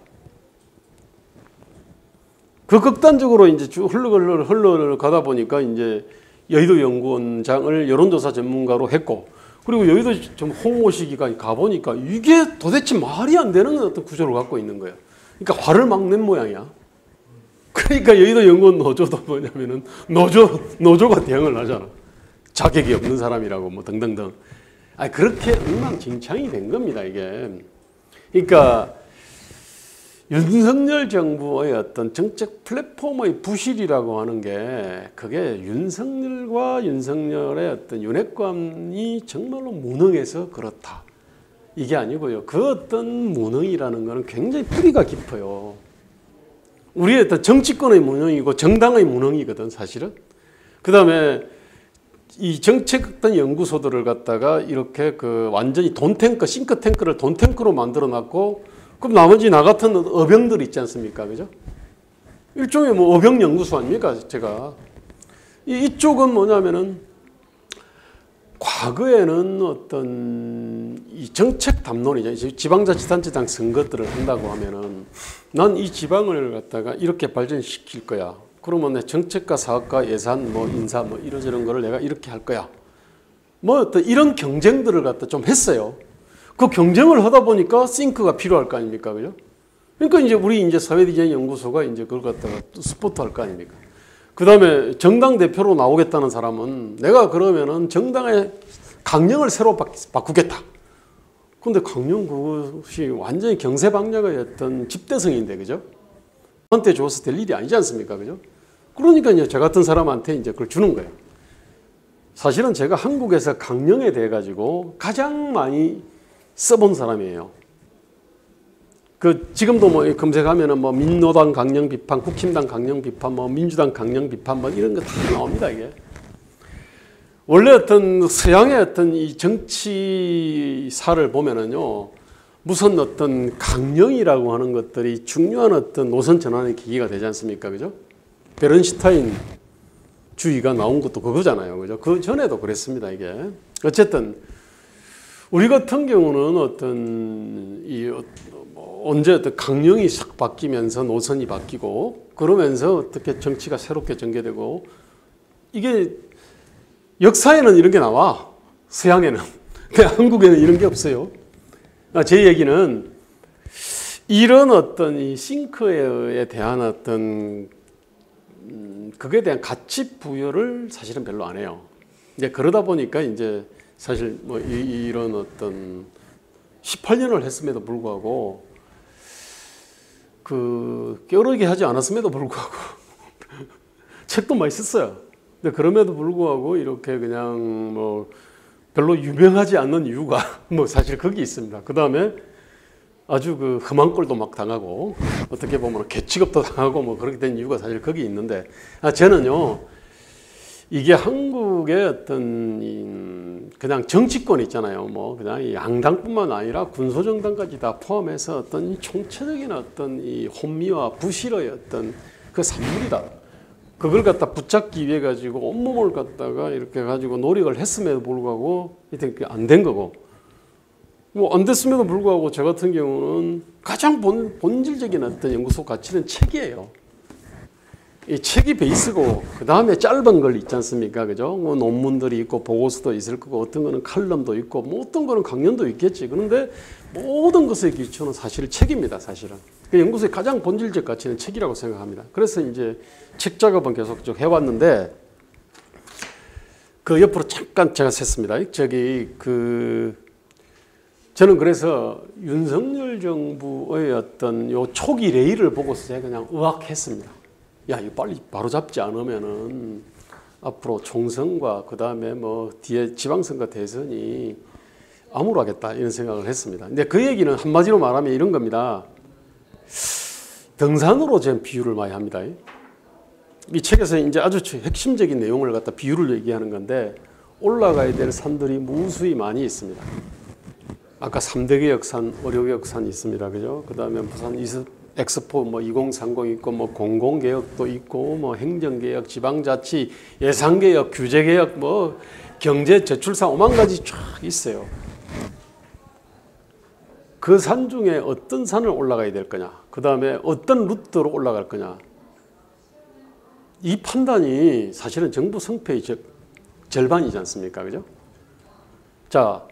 그 극단적으로 이제 쭉 흘러가다 보니까 이제 여의도 연구원장을 여론조사 전문가로 했고 그리고 여의도 좀 홍보 시기가 가보니까 이게 도대체 말이 안 되는 어떤 구조를 갖고 있는 거야. 그러니까 화를 막 낸 모양이야. 그러니까 여의도 연구원 노조도 뭐냐면은 노조가 대응을 하잖아. 자격이 없는 사람이라고 뭐 등등등. 아니 그렇게 엉망진창이 된 겁니다 이게. 그러니까 윤석열 정부의 어떤 정책 플랫폼의 부실이라고 하는 게 그게 윤석열의 어떤 윤핵관이 정말로 무능해서 그렇다. 이게 아니고요. 그 어떤 무능이라는 거는 굉장히 뿌리가 깊어요. 우리의 어떤 정치권의 무능이고 정당의 무능이거든 사실은. 그 다음에 이 정책 어떤 연구소들을 갖다가 이렇게 그 완전히 돈탱크, 싱크탱크를 돈탱크로 만들어 놨고 그럼 나머지 나 같은 어병들 있지 않습니까? 그죠? 일종의 뭐 어병 연구소 아닙니까? 제가. 이쪽은 뭐냐면은 과거에는 어떤 이 정책 담론이죠. 지방자치단체장 선거들을 한다고 하면은 난 이 지방을 갖다가 이렇게 발전시킬 거야. 그러면 내 정책과 사업과 예산 뭐 인사 뭐 이러저런 거를 내가 이렇게 할 거야. 뭐 어떤 이런 경쟁들을 갖다 좀 했어요. 그 경쟁을 하다 보니까 싱크가 필요할 거 아닙니까? 그죠? 그러니까 이제 우리 이제 사회디자인 연구소가 이제 그걸 갖다가 스포트 할 거 아닙니까? 그 다음에 정당 대표로 나오겠다는 사람은 내가 그러면은 정당의 강령을 새로 바꾸겠다. 근데 강령 그것이 완전히 경세방략의 어떤 집대성인데, 그죠? 한테 줘서 될 일이 아니지 않습니까? 그죠? 그러니까 이제 저 같은 사람한테 이제 그걸 주는 거예요. 사실은 제가 한국에서 강령에 대해 가지고 가장 많이 써본 사람이에요. 그 지금도 뭐 검색하면은 뭐 민노당 강령 비판, 국힘당 강령 비판, 뭐 민주당 강령 비판 뭐 이런 거 다 나옵니다 이게. 원래 어떤 서양의 어떤 이 정치사를 보면은요 무슨 어떤 강령이라고 하는 것들이 중요한 어떤 노선 전환의 계기가 되지 않습니까, 그죠? 베른슈타인 주의가 나온 것도 그거잖아요, 그죠? 그 전에도 그랬습니다 이게. 어쨌든. 우리 같은 경우는 어떤 언제 어떤 강령이 싹 바뀌면서 노선이 바뀌고 그러면서 어떻게 정치가 새롭게 전개되고 이게 역사에는 이런 게 나와. 서양에는. 한국에는 이런 게 없어요. 제 얘기는 이런 어떤 이 싱크에 대한 어떤 그거에 대한 가치 부여를 사실은 별로 안 해요. 이제 그러다 보니까 이제 사실 뭐 이런 어떤 18년을 했음에도 불구하고 그 게으르게 하지 않았음에도 불구하고 책도 많이 썼어요. 근데 그럼에도 불구하고 이렇게 그냥 뭐 별로 유명하지 않는 이유가 뭐 사실 거기 있습니다. 그 다음에 아주 그 험한 꼴도 막 당하고 어떻게 보면 개취급도 당하고 뭐 그렇게 된 이유가 사실 거기 있는데 저는요 이게 한국의 어떤 그냥 정치권 있잖아요. 뭐 그냥 양당뿐만 아니라 군소정당까지 다 포함해서 어떤 총체적인 어떤 이 혼미와 부실의 어떤 그 산물이다. 그걸 갖다 붙잡기 위해 가지고 온몸을 갖다가 이렇게 가지고 노력을 했음에도 불구하고 이렇게 안 된 거고. 뭐 안 됐음에도 불구하고 저 같은 경우는 가장 본질적인 어떤 연구소 가치는 책이에요. 이 책이 베이스고 그 다음에 짧은 걸 있지 않습니까, 그죠? 뭐 논문들이 있고 보고서도 있을 거고 어떤 거는 칼럼도 있고 뭐 어떤 거는 강연도 있겠지. 그런데 모든 것의 기초는 사실 책입니다, 사실은. 그 연구소의 가장 본질적 가치는 책이라고 생각합니다. 그래서 이제 책 작업은 계속 쭉 해왔는데 그 옆으로 잠깐 제가 샜습니다. 저는 그래서 윤석열 정부의 어떤 요 초기 레일을 보고서 제가 그냥 의학했습니다. 야, 이거 빨리 바로잡지 않으면은 앞으로 총선과 그 다음에 뭐 뒤에 지방선거 대선이 암울하겠다 이런 생각을 했습니다. 근데 그 얘기는 한마디로 말하면 이런 겁니다. 등산으로 제 비유를 많이 합니다. 이 책에서 이제 아주 핵심적인 내용을 갖다 비유를 얘기하는 건데 올라가야 될 산들이 무수히 많이 있습니다. 아까 3대 개혁산, 의료개혁산이 있습니다. 그죠? 그 다음에 부산 엑스포 뭐 2030 있고 뭐 공공개혁도 있고 뭐 행정개혁, 지방자치, 예산개혁, 규제개혁, 뭐 경제, 저출산 5만 가지 쫙 있어요. 그 산 중에 어떤 산을 올라가야 될 거냐, 그 다음에 어떤 루트로 올라갈 거냐, 이 판단이 사실은 정부 성패의 절반이지 않습니까? 그죠? 자,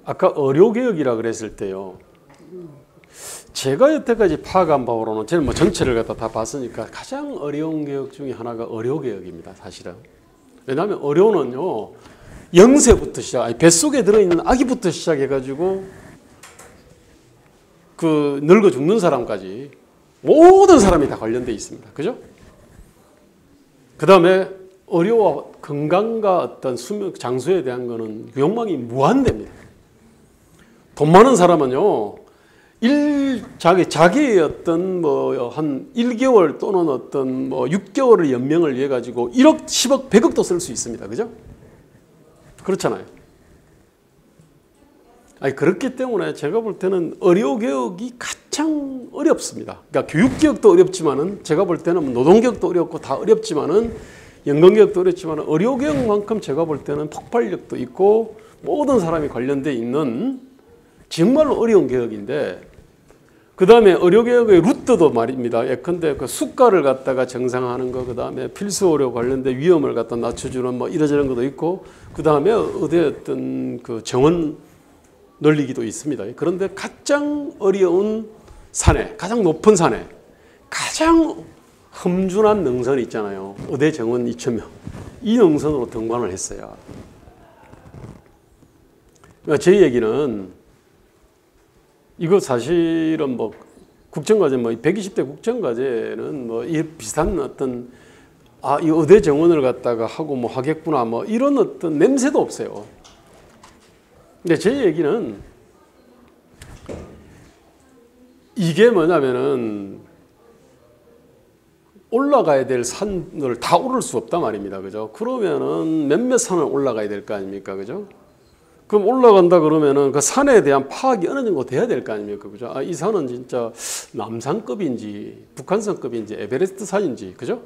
아까 의료개혁이라 그랬을 때요. 제가 여태까지 파악한 바로는 저는 뭐 전체를 갖다 다 봤으니까 가장 어려운 개혁 중에 하나가 의료개혁입니다. 사실은. 왜냐하면 의료는요. 영세부터 시작, 뱃속에 들어있는 아기부터 시작해가지고 그 늙어 죽는 사람까지 모든 사람이 다 관련되어 있습니다. 그죠? 그 다음에 의료와 건강과 어떤 수명, 장수에 대한 거는 욕망이 무한대입니다. 돈 많은 사람은요, 자기의 어떤 뭐 한 1개월 또는 어떤 뭐 6개월의 연명을 위해 가지고 1억, 10억, 100억도 쓸 수 있습니다. 그죠? 그렇잖아요. 아니, 그렇기 때문에 제가 볼 때는 의료개혁이 가장 어렵습니다. 그러니까 교육개혁도 어렵지만은 제가 볼 때는 노동개혁도 어렵고 다 어렵지만은 연금개혁도 어렵지만은 의료개혁만큼 제가 볼 때는 폭발력도 있고 모든 사람이 관련돼 있는 정말로 어려운 개혁인데, 그 다음에 의료개혁의 루트도 말입니다. 예컨대 그 수가를 갖다가 정상화하는 거, 그 다음에 필수의료 관련된 위험을 갖다 낮춰주는 뭐 이러저런 것도 있고, 그 다음에 의대 어떤 그 정원 늘리기도 있습니다. 그런데 가장 어려운 산에, 가장 높은 산에, 가장 험준한 능선이 있잖아요. 의대 정원 2,000명. 이 능선으로 등반을 했어요. 그러니까 제 얘기는 이거 사실은 뭐 국정과제 뭐 120대 국정과제는 뭐 이 비슷한 어떤 이 의대 정원을 갖다가 하고 뭐 하겠구나 뭐 이런 어떤 냄새도 없어요. 근데 제 얘기는 이게 뭐냐면은 올라가야 될 산을 다 오를 수 없단 말입니다. 그죠? 그러면은 몇몇 산을 올라가야 될 거 아닙니까? 그죠? 그럼 올라간다 그러면은 그 산에 대한 파악이 어느 정도 돼야 될 거 아닙니까? 그죠? 이 산은 진짜 남산급인지 북한산급인지 에베레스트 산인지, 그죠?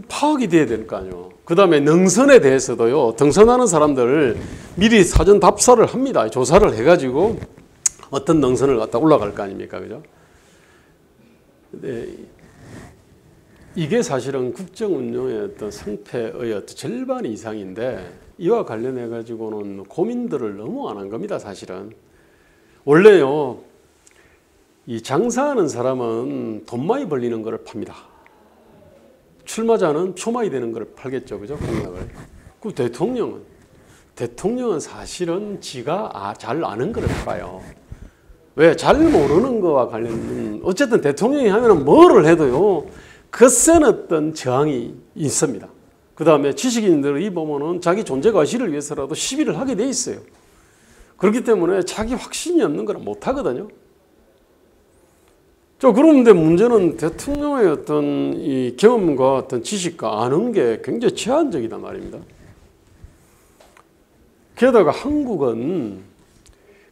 파악이 돼야 될 거 아니에요. 그 다음에 능선에 대해서도요, 등산하는 사람들 미리 사전 답사를 합니다. 조사를 해가지고 어떤 능선을 갖다 올라갈 거 아닙니까? 그죠? 네. 이게 사실은 국정 운영의 어떤 성패의 어떤 절반 이상인데 이와 관련해 가지고는 고민들을 너무 안 한 겁니다. 사실은 원래요, 이 장사하는 사람은 돈 많이 벌리는 것을 팝니다. 출마자는 표 많이 되는 것을 팔겠죠, 그죠? 공약을. 그 대통령은 사실은 지가 잘 아는 것을 팔아요. 왜? 잘 모르는 거와 관련, 어쨌든 대통령이 하면은 뭐를 해도요, 거센 어떤 저항이 있습니다. 그 다음에 지식인들이 보면은 자기 존재 과시를 위해서라도 시비를 하게 돼 있어요. 그렇기 때문에 자기 확신이 없는 거는 못 하거든요. 그런데 문제는 대통령의 어떤 이 경험과 어떤 지식과 아는 게 굉장히 제한적이단 말입니다. 게다가 한국은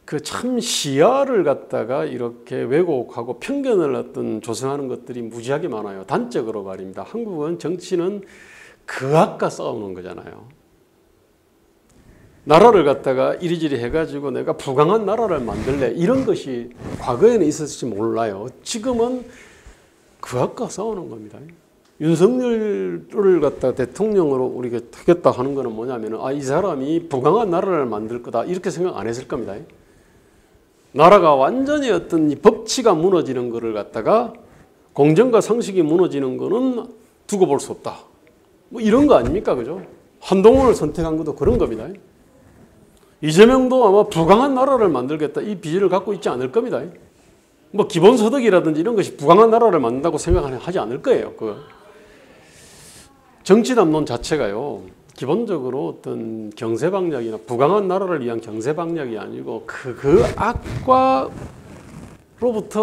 그 참 시야를 갖다가 이렇게 왜곡하고 편견을 어떤 조성하는 것들이 무지하게 많아요. 단적으로 말입니다. 한국은 정치는 그악과 싸우는 거잖아요. 나라를 갖다가 이리저리 해가지고 내가 부강한 나라를 만들래 이런 것이 과거에는 있었을지 몰라요. 지금은 그악과 싸우는 겁니다. 윤석열을 갖다 대통령으로 우리가 하겠다 하는 거는 뭐냐면은 이 사람이 부강한 나라를 만들 거다 이렇게 생각 안 했을 겁니다. 나라가 완전히 어떤 이 법치가 무너지는 거를 갖다가 공정과 상식이 무너지는 거는 두고 볼 수 없다. 뭐 이런 거 아닙니까? 그죠? 한동훈을 선택한 것도 그런 겁니다. 이재명도 아마 부강한 나라를 만들겠다 이 비전을 갖고 있지 않을 겁니다. 뭐 기본소득이라든지 이런 것이 부강한 나라를 만든다고 생각하지 않을 거예요. 그 정치담론 자체가요, 기본적으로 어떤 경제방략이나 부강한 나라를 위한 경제방략이 아니고 그 악과로부터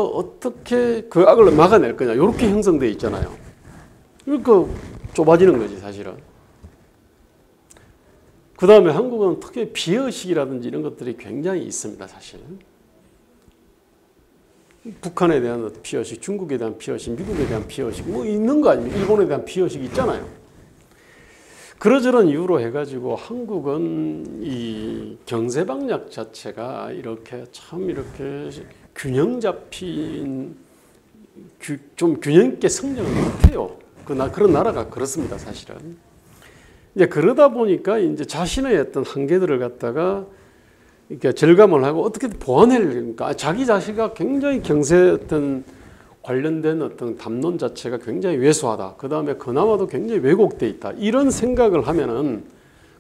어떻게 그 악을 막아낼 거냐 이렇게 형성되어 있잖아요. 그러니까 좁아지는 거지 사실은. 그 다음에 한국은 특히 비의식이라든지 이런 것들이 굉장히 있습니다. 사실은. 북한에 대한 피의식, 중국에 대한 피의식, 미국에 대한 피의식 뭐 있는 거 아닙니까? 일본에 대한 피의식이 있잖아요. 그러저런 이유로 해가지고 한국은 이 경제 방략 자체가 이렇게 참 이렇게 균형 잡힌 좀 균형 있게 성장을 못해요. 그런 나라가 그렇습니다. 사실은. 이제 그러다 보니까 이제 자신의 어떤 한계들을 갖다가 이렇게 절감을 하고 어떻게 보완하려니까 자기 자신가 굉장히 경제 어떤 관련된 어떤 담론 자체가 굉장히 왜소하다. 그 다음에 그나마도 굉장히 왜곡돼 있다. 이런 생각을 하면은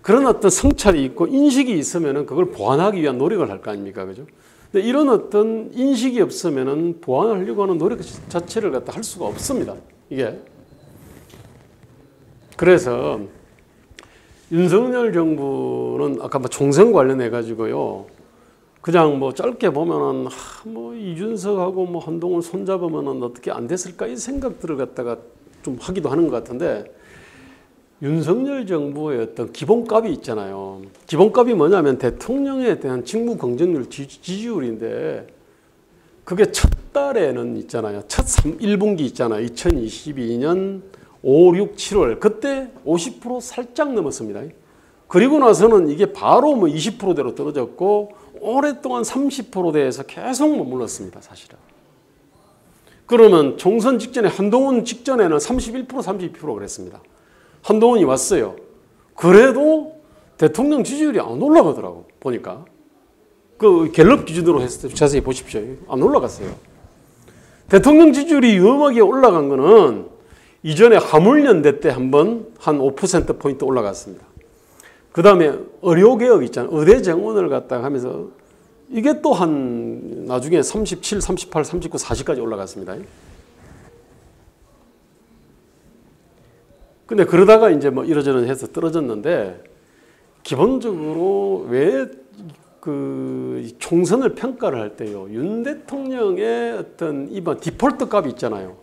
그런 어떤 성찰이 있고 인식이 있으면은 그걸 보완하기 위한 노력을 할 거 아닙니까, 그죠? 근데 이런 어떤 인식이 없으면은 보완하려고 하는 노력 자체를 갖다 할 수가 없습니다. 이게. 그래서 윤석열 정부는 아까 뭐 총선 관련해 가지고요. 그냥 뭐 짧게 보면은 뭐 이준석하고 뭐 한동훈 손잡으면은 어떻게 안 됐을까 이 생각들을 갖다가 좀 하기도 하는 것 같은데 윤석열 정부의 어떤 기본값이 있잖아요. 기본값이 뭐냐면 대통령에 대한 직무 경쟁률 지지율인데 그게 첫 달에는 있잖아요. 첫 1분기 있잖아요. 2022년 5, 6, 7월 그때 50% 살짝 넘었습니다. 그리고 나서는 이게 바로 뭐 20%대로 떨어졌고 오랫동안 30%대에서 계속 머물렀습니다. 사실은. 그러면 총선 직전에 한동훈 직전에는 31%, 32% 그랬습니다. 한동훈이 왔어요. 그래도 대통령 지지율이 안 올라가더라고 보니까. 그 갤럽 기준으로 했을 때 자세히 보십시오. 안 올라갔어요. 대통령 지지율이 위험하게 올라간 거는 이전에 화물연대 때 한번 한 5%포인트 올라갔습니다. 그 다음에 의료개혁 있잖아요. 의대 정원을 갖다가 하면서 이게 또 한 나중에 37, 38, 39, 40까지 올라갔습니다. 근데 그러다가 이제 뭐 이러저러 해서 떨어졌는데 기본적으로 왜 그 총선을 평가를 할 때요. 윤 대통령의 어떤 이번 디폴트 값이 있잖아요.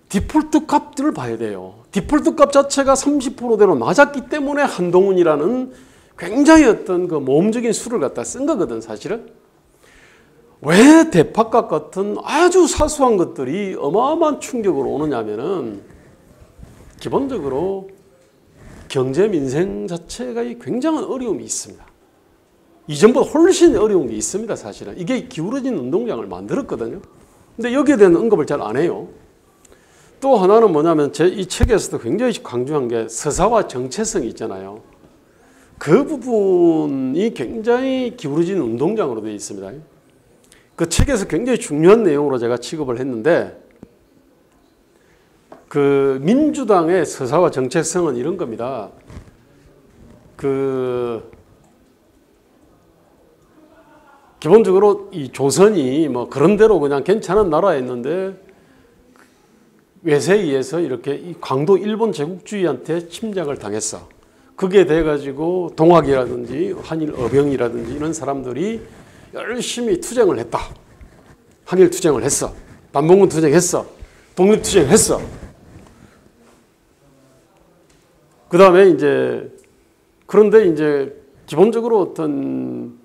디폴트 값들을 봐야 돼요. 디폴트 값 자체가 30%대로 낮았기 때문에 한동훈이라는 굉장히 어떤 그 모험적인 수를 갖다 쓴 거거든, 사실은. 왜 대파값 같은 아주 사소한 것들이 어마어마한 충격으로 오느냐면은 기본적으로 경제 민생 자체가 굉장한 어려움이 있습니다. 이전보다 훨씬 어려운 게 있습니다, 사실은. 이게 기울어진 운동장을 만들었거든요. 근데 여기에 대한 언급을 잘 안 해요. 또 하나는 뭐냐면 제 이 책에서도 굉장히 강조한 게 서사와 정체성이 있잖아요. 그 부분이 굉장히 기울어진 운동장으로 되어 있습니다. 그 책에서 굉장히 중요한 내용으로 제가 취급을 했는데, 그 민주당의 서사와 정체성은 이런 겁니다. 기본적으로 이 조선이 뭐 그런 대로 그냥 괜찮은 나라였는데 외세에 의해서 이렇게 이 강도 일본 제국주의한테 침략을 당했어. 그게 돼가지고 동학이라든지 한일 어병이라든지 이런 사람들이 열심히 투쟁을 했다. 한일 투쟁을 했어. 반봉군 투쟁했어. 독립 투쟁했어. 그 다음에 이제 그런데 이제 기본적으로 어떤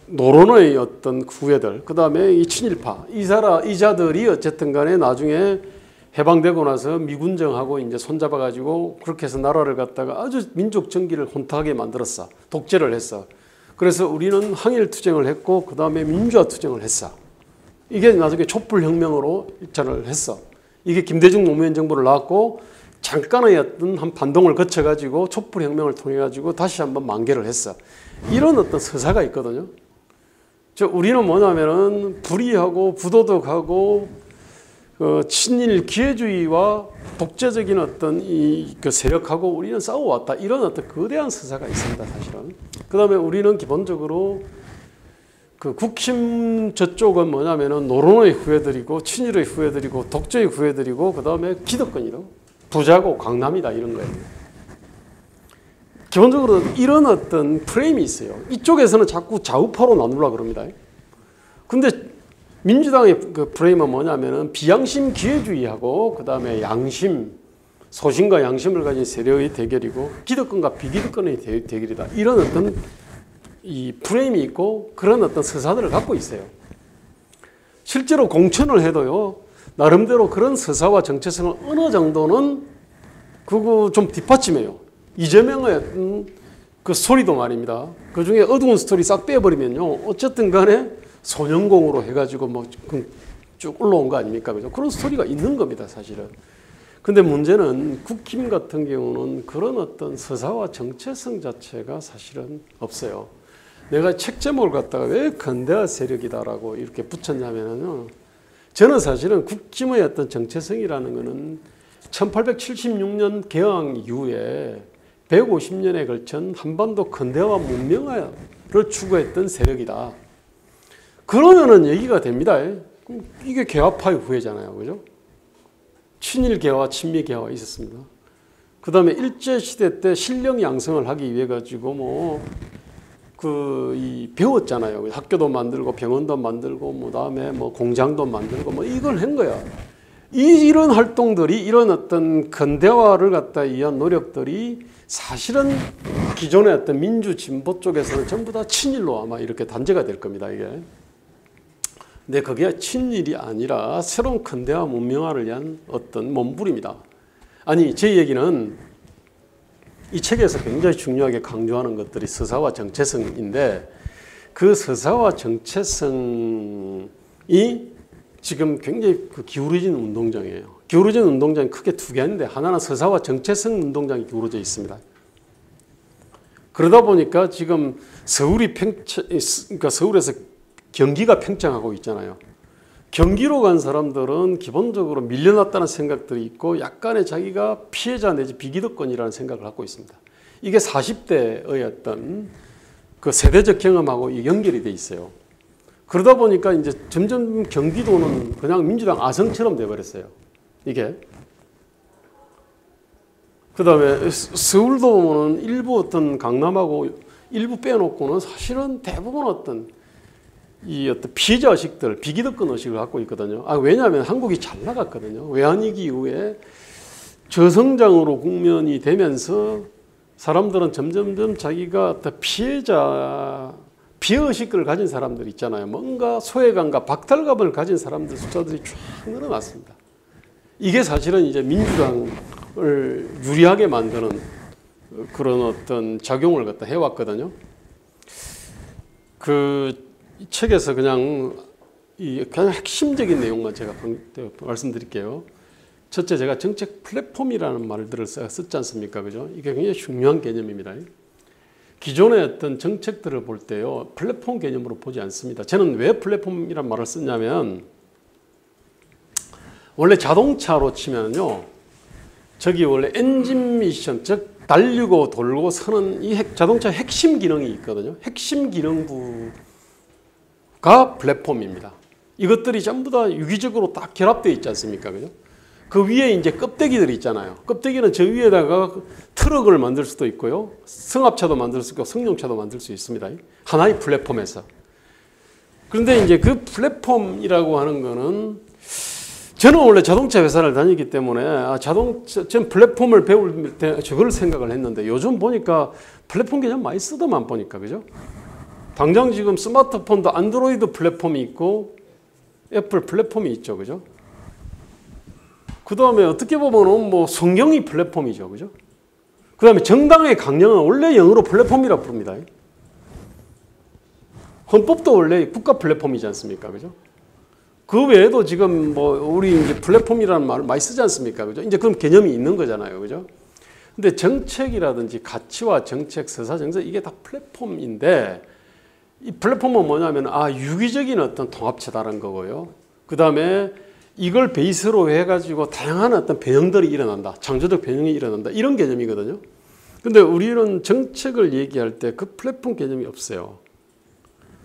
노론의 어떤 후예들, 그 다음에 이 친일파, 이자들이 어쨌든 간에 나중에 해방되고 나서 미군정하고 이제 손잡아가지고 그렇게 해서 나라를 갖다가 아주 민족 정기를 혼탁하게 만들었어. 독재를 했어. 그래서 우리는 항일 투쟁을 했고, 그 다음에 민주화 투쟁을 했어. 이게 나중에 촛불혁명으로 일전을 했어. 이게 김대중 노무현 정부를 낳았고, 잠깐의 어떤 한 반동을 거쳐가지고 촛불혁명을 통해가지고 다시 한번 만개를 했어. 이런 어떤 서사가 있거든요. 우리는 뭐냐면은 불의하고 부도덕하고 친일 기회주의와 독재적인 어떤 그 세력하고 우리는 싸워왔다. 이런 어떤 거대한 서사가 있습니다, 사실은. 그 다음에 우리는 기본적으로 그 국힘 저쪽은 뭐냐면은 노론의 후예들이고, 친일의 후예들이고, 독재의 후예들이고, 그 다음에 기득권이라고. 부자고 강남이다 이런 거예요. 기본적으로 이런 어떤 프레임이 있어요. 이쪽에서는 자꾸 좌우파로 나누려고 그럽니다. 근데 민주당의 그 프레임은 뭐냐면은 비양심 기회주의하고 그 다음에 양심, 소신과 양심을 가진 세력의 대결이고 기득권과 비기득권의 대결이다. 이런 어떤 이 프레임이 있고 그런 어떤 서사들을 갖고 있어요. 실제로 공천을 해도요, 나름대로 그런 서사와 정체성을 어느 정도는 그거 좀 뒷받침해요. 이재명의 그 스토리도 말입니다. 그 중에 어두운 스토리 싹 빼버리면요, 어쨌든 간에 소년공으로 해가지고 뭐 쭉 올라온 거 아닙니까? 그죠? 그런 스토리가 있는 겁니다, 사실은. 근데 문제는 국힘 같은 경우는 그런 어떤 서사와 정체성 자체가 사실은 없어요. 내가 책 제목을 갖다가 왜 근대화 세력이다라고 이렇게 붙였냐면요, 저는 사실은 국힘의 어떤 정체성이라는 것은 1876년 개항 이후에 150년에 걸친 한반도 근대화 문명화를 추구했던 세력이다. 그러면은 얘기가 됩니다. 이게 개화파의 후예잖아요. 그죠? 친일 개화, 친미 개화가 있었습니다. 그 다음에 일제시대 때 실력 양성을 하기 위해 가지고 배웠잖아요. 학교도 만들고 병원도 만들고 다음에 공장도 만들고 이걸 한 거야. 이런 활동들이, 이런 어떤 근대화를 갖다 위한 노력들이 사실은 기존의 어떤 민주 진보 쪽에서는 전부 다 친일로 아마 이렇게 단죄가 될 겁니다, 이게. 근데 그게 친일이 아니라 새로운 근대화 문명화를 위한 어떤 몸부림이다. 아니, 제 얘기는 이 책에서 굉장히 중요하게 강조하는 것들이 서사와 정체성인데, 그 서사와 정체성이 지금 굉장히 기울어진 운동장이에요. 기울어진 운동장이 크게 두 개 있는데, 하나는 서사와 정체성 운동장이 기울어져 있습니다. 그러다 보니까 지금 그러니까 서울에서 경기가 팽창하고 있잖아요. 경기로 간 사람들은 기본적으로 밀려났다는 생각들이 있고 약간의 자기가 피해자 내지 비기득권이라는 생각을 갖고 있습니다. 이게 40대의 어떤 그 세대적 경험하고 연결이 돼 있어요. 그러다 보니까 이제 점점 경기도는 그냥 민주당 아성처럼 돼버렸어요. 이게. 그 다음에 서울도 보면 일부 어떤 강남하고 일부 빼놓고는 사실은 대부분 어떤 피해자 의식들, 비기득권 의식을 갖고 있거든요. 왜냐하면 한국이 잘 나갔거든요. 외환위기 이후에 저성장으로 국면이 되면서 사람들은 점점점 자기가 어떤 피해의식을 가진 사람들 있잖아요. 뭔가 소외감과 박탈감을 가진 사람들 숫자들이 쫙 늘어났습니다. 이게 사실은 이제 민주당을 유리하게 만드는 그런 어떤 작용을 갖다 해왔거든요. 이 책에서 그냥 핵심적인 내용만 제가 말씀드릴게요. 첫째, 제가 정책 플랫폼이라는 말들을 썼지 않습니까? 그죠? 이게 굉장히 중요한 개념입니다. 기존의 어떤 정책들을 볼 때요, 플랫폼 개념으로 보지 않습니다. 저는 왜 플랫폼이란 말을 썼냐면, 원래 자동차로 치면요, 저기 원래 엔진 미션, 즉 달리고 돌고 서는 이 자동차 핵심 기능이 있거든요. 핵심 기능부가 플랫폼입니다. 이것들이 전부 다 유기적으로 딱 결합되어 있지 않습니까? 그죠? 그 위에 이제 껍데기들이 있잖아요. 껍데기는 저 위에다가 트럭을 만들 수도 있고요. 승합차도 만들 수 있고 승용차도 만들 수 있습니다. 하나의 플랫폼에서. 그런데 이제 그 플랫폼이라고 하는 거는, 저는 원래 자동차 회사를 다니기 때문에 전 플랫폼을 배울 때 저걸 생각을 했는데, 요즘 보니까 플랫폼 개념 많이 쓰더만 보니까, 그죠? 당장 지금 스마트폰도 안드로이드 플랫폼이 있고 애플 플랫폼이 있죠, 그죠? 그 다음에 어떻게 보면은 뭐 성경이 플랫폼이죠, 그죠? 그 다음에 정당의 강령은 원래 영어로 플랫폼이라고 부릅니다. 헌법도 원래 국가 플랫폼이지 않습니까, 그죠? 그 외에도 지금 뭐 우리 이제 플랫폼이라는 말을 많이 쓰지 않습니까, 그죠? 이제 그런 개념이 있는 거잖아요, 그죠? 근데 정책이라든지 가치와 정책, 서사, 정책 이게 다 플랫폼인데, 이 플랫폼은 뭐냐면 유기적인 어떤 통합체다라는 거고요. 그 다음에 이걸 베이스로 해가지고 다양한 어떤 변형들이 일어난다. 창조적 변형이 일어난다. 이런 개념이거든요. 근데 우리는 정책을 얘기할 때 그 플랫폼 개념이 없어요.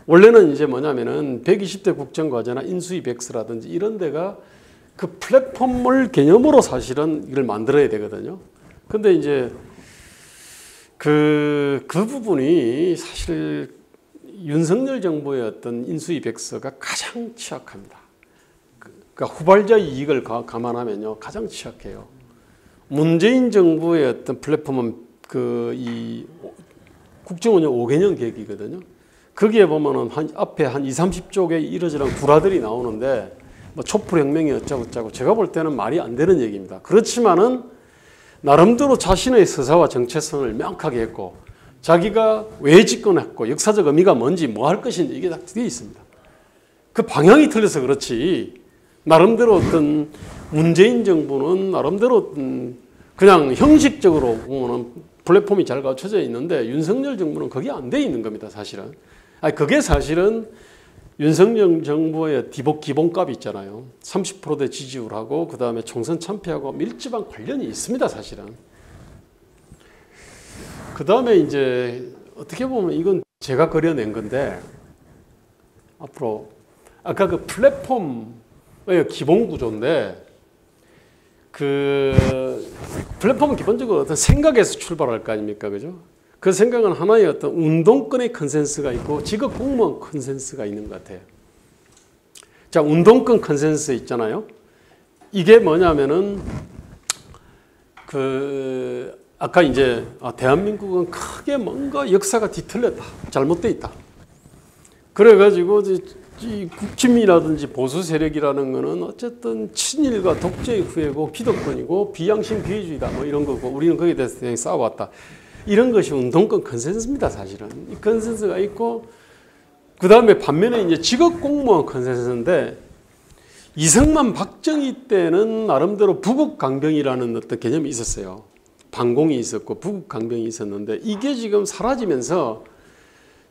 원래는 이제 뭐냐면은 120대 국정과제나 인수위 백서라든지 이런 데가 그 플랫폼을 개념으로 사실은 이걸 만들어야 되거든요. 근데 이제 그 부분이 사실 윤석열 정부의 어떤 인수위 백서가 가장 취약합니다. 그러니까 후발자의 이익을 감안하면요, 가장 취약해요. 문재인 정부의 어떤 플랫폼은 이 국정운영 5개년 계획이거든요. 거기에 보면은 앞에 한 20, 30쪽에 이러저런 구라들이 나오는데, 뭐 촛불혁명이 어쩌고저쩌고, 제가 볼 때는 말이 안 되는 얘기입니다. 그렇지만은 나름대로 자신의 서사와 정체성을 명확하게 했고, 자기가 왜 집권했고 역사적 의미가 뭔지 뭐 할 것인지 이게 다 되어 있습니다. 그 방향이 틀려서 그렇지, 나름대로 어떤 문재인 정부는 나름대로 그냥 형식적으로 보면은 플랫폼이 잘 갖춰져 있는데, 윤석열 정부는 그게 안 돼 있는 겁니다, 사실은. 그게 사실은 윤석열 정부의 기본값이 있잖아요. 30%대 지지율하고 그 다음에 총선 참패하고 밀접한 관련이 있습니다, 사실은. 그 다음에 이제 어떻게 보면 이건 제가 그려낸 건데, 앞으로 아까 그 플랫폼의 기본 구조인데, 그 플랫폼은 기본적으로 어떤 생각에서 출발할 거 아닙니까, 그죠? 그 생각은 하나의 어떤 운동권의 컨센서스가 있고 직업 공무원 컨센서스가 있는 것 같아요. 자, 운동권 컨센서스 있잖아요. 이게 뭐냐면은 아까 이제 대한민국은 크게 뭔가 역사가 뒤틀렸다, 잘못돼 있다. 그래가지고 이 국힘이라든지 보수 세력이라는 거는 어쨌든 친일과 독재의 후예고 기득권이고 비양심 비회주의다 뭐 이런 거고, 우리는 거기에 대해서 싸워왔다. 이런 것이 운동권 컨센서스입니다, 사실은. 이 컨센서스가 있고, 그 다음에 반면에 이제 직업 공무원 컨센서스인데, 이승만 박정희 때는 나름대로 부국 강병이라는 어떤 개념이 있었어요. 반공이 있었고 부국 강병이 있었는데, 이게 지금 사라지면서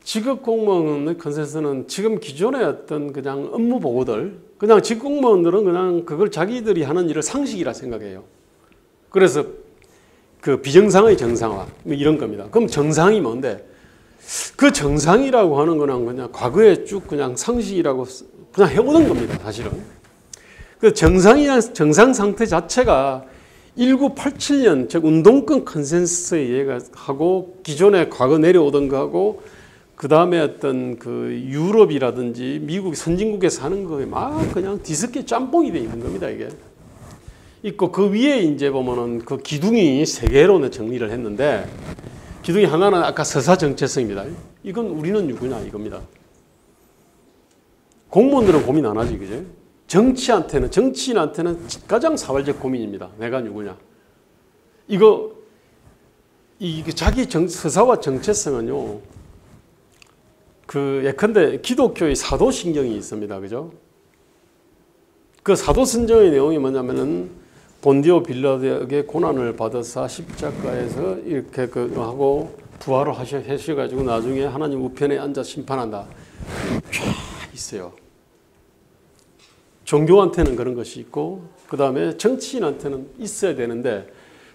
직업 공무원의 컨센서스는 지금 기존의 어떤 그냥 업무 보고들, 그냥 직업 공무원들은 그냥 그걸 자기들이 하는 일을 상식이라 생각해요. 그래서 그 비정상의 정상화 이런 겁니다. 그럼 정상이 뭔데? 그 정상이라고 하는 거는 그냥 과거에 쭉 그냥 상식이라고 그냥 해오던 겁니다, 사실은. 그 정상 상태 자체가 1987년 즉 운동권 컨센서스에 의하고 기존에 과거 내려오던 거하고 그 다음에 어떤 그 유럽이라든지 미국 선진국에서 하는 거에 막 그냥 뒤섞여 짬뽕이 돼 있는 겁니다, 이게. 있고 그 위에 이제 보면은 그 기둥이 세 개로 정리를 했는데, 기둥이 하나는 아까 서사 정체성입니다. 이건 우리는 누구냐 이겁니다. 공무원들은 고민 안 하지, 그죠? 정치인한테는 가장 사활적 고민입니다. 내가 누구냐. 이게 자기 서사와 정체성은요, 예컨대 기독교의 사도신경이 있습니다, 그죠? 그 사도신경의 내용이 뭐냐면은 본디오 빌라도에게 고난을 받아서 십자가에서 이렇게 하고 부활을 하셔가지고 나중에 하나님 우편에 앉아 심판한다. 쫙 있어요. 종교한테는 그런 것이 있고, 그 다음에 정치인한테는 있어야 되는데,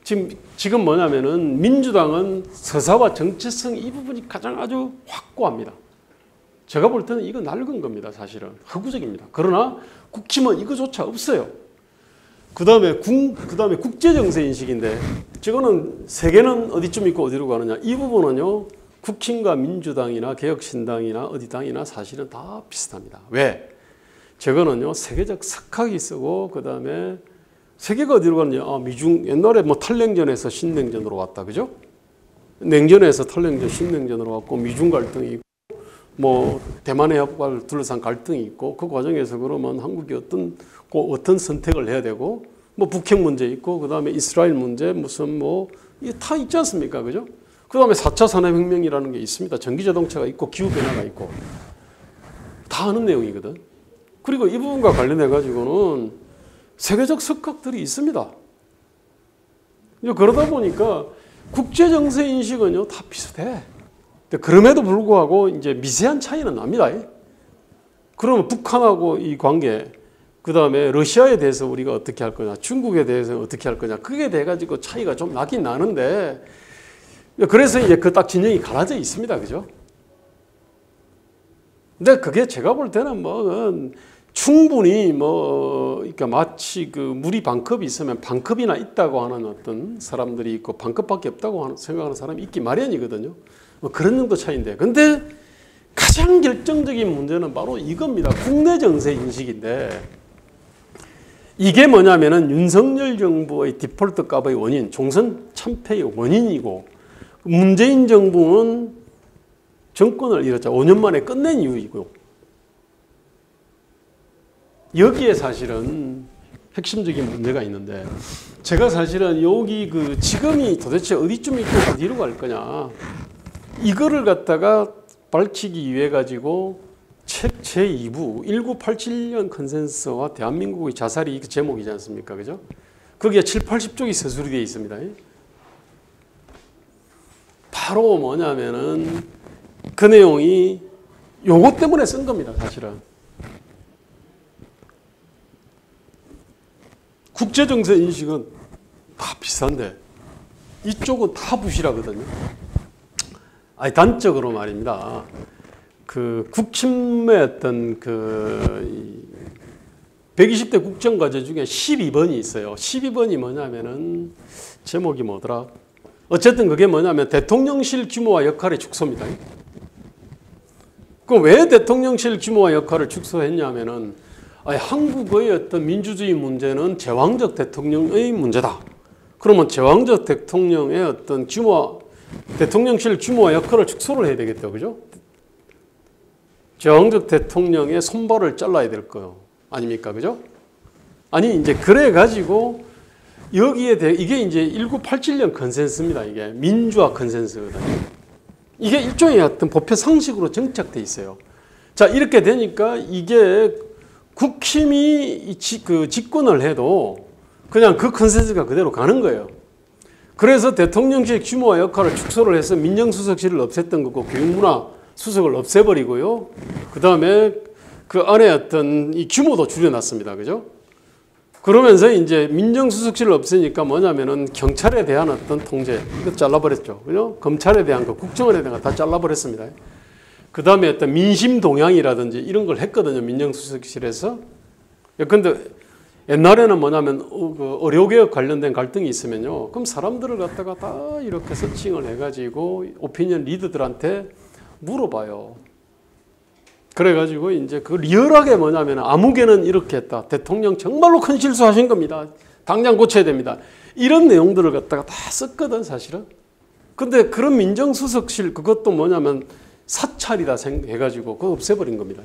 지금 뭐냐면은 민주당은 서사와 정체성 이 부분이 가장 아주 확고합니다. 제가 볼 때는 이거 낡은 겁니다. 사실은 허구적입니다. 그러나 국힘은 이거조차 없어요. 그 다음에 국제정세 인식인데, 저거는 세계는 어디쯤 있고 어디로 가느냐, 이 부분은요 국힘과 민주당이나 개혁신당이나 어디 당이나 사실은 다 비슷합니다. 왜? 저거는요 세계적 석학이 쓰고, 그 다음에 세계가 어디로 가느냐, 미중 옛날에 뭐 탈냉전에서 신냉전으로 왔다, 그죠? 냉전에서 탈냉전, 신냉전으로 왔고, 미중 갈등이 있고, 뭐 대만의 협박을 둘러싼 갈등이 있고, 그 과정에서 그러면 한국이 어떤 선택을 해야 되고, 뭐 북핵 문제 있고, 그 다음에 이스라엘 문제, 무슨 뭐 이게 다 있지 않습니까, 그죠? 그 다음에 4차 산업혁명이라는 게 있습니다. 전기자동차가 있고 기후 변화가 있고 다 아는 내용이거든. 그리고 이 부분과 관련해 가지고는 세계적 석학들이 있습니다. 그러다 보니까 국제 정세 인식은요 다 비슷해. 그럼에도 불구하고 이제 미세한 차이는 납니다. 그러면 북한하고 이 관계, 그 다음에 러시아에 대해서 우리가 어떻게 할 거냐, 중국에 대해서 어떻게 할 거냐, 그게 돼 가지고 차이가 좀 나긴 나는데, 그래서 이제 그 딱 진영이 갈라져 있습니다, 그죠? 근데 그게 제가 볼 때는 뭐 충분히 뭐 그러니까 마치 그 물이 반컵이 있으면 반컵이나 있다고 하는 어떤 사람들이 있고 반컵밖에 없다고 생각하는 사람이 있기 마련이거든요. 뭐 그런 정도 차이인데, 근데 가장 결정적인 문제는 바로 이겁니다. 국내 정세 인식인데, 이게 뭐냐면은 윤석열 정부의 디폴트 값의 원인, 총선 참패의 원인이고, 문재인 정부는 정권을 잃었죠. 5년 만에 끝낸 이유이고, 여기에 사실은 핵심적인 문제가 있는데, 제가 사실은 여기 지금이 도대체 어디쯤 있고 어디로 갈 거냐, 이거를 갖다가 밝히기 위해 가지고 책 제2부 1987년 컨센서스와 대한민국의 자살이 그 제목이지 않습니까, 그죠? 거기에 7, 80쪽이 서술이 되어 있습니다. 바로 뭐냐면은 그 내용이 요것 때문에 쓴 겁니다, 사실은. 국제정세 인식은 다 비슷한데 이쪽은 다 부실하거든요. 아니, 단적으로 말입니다. 그 국침의 어떤 120대 국정과제 중에 12번이 있어요. 12번이 뭐냐면은 제목이 뭐더라? 어쨌든 그게 뭐냐면 대통령실 규모와 역할의 축소입니다. 그럼 왜 대통령실 규모와 역할을 축소했냐면은, 한국의 어떤 민주주의 문제는 제왕적 대통령의 문제다. 그러면 제왕적 대통령의 어떤 대통령실 규모와 역할을 축소를 해야 되겠다, 그죠? 제왕적 대통령의 손발을 잘라야 될 거요, 아닙니까, 그죠? 아니, 이제 그래 가지고 여기에 이게 이제 1987년 컨센서스입니다. 이게 민주화 컨센서스거든요. 이게 일종의 어떤 보편 상식으로 정착돼 있어요. 자, 이렇게 되니까 이게 국힘이 집권을 해도 그냥 그 컨센서스가 그대로 가는 거예요. 그래서 대통령실 규모와 역할을 축소를 해서 민정수석실을 없앴던 거고, 교육문화 수석을 없애버리고요. 그 다음에 그 안에 어떤 이 규모도 줄여놨습니다. 그죠? 그러면서 이제 민정수석실을 없애니까 뭐냐면은 경찰에 대한 어떤 통제, 이거 잘라버렸죠. 그죠? 검찰에 대한 거, 국정원에 대한 거 다 잘라버렸습니다. 그 다음에 어떤 민심 동향이라든지 이런 걸 했거든요, 민정수석실에서. 근데 옛날에는 뭐냐면 의료개혁 관련된 갈등이 있으면요, 그럼 사람들을 갖다가 다 이렇게 서칭을 해가지고 오피니언 리더들한테 물어봐요. 그래가지고 이제 그 리얼하게 뭐냐면 아무개는 이렇게 했다. 대통령 정말로 큰 실수하신 겁니다. 당장 고쳐야 됩니다. 이런 내용들을 갖다가 다 썼거든, 사실은. 근데 그런 민정수석실 그것도 뭐냐면 사찰이다 해가지고 그거 없애버린 겁니다.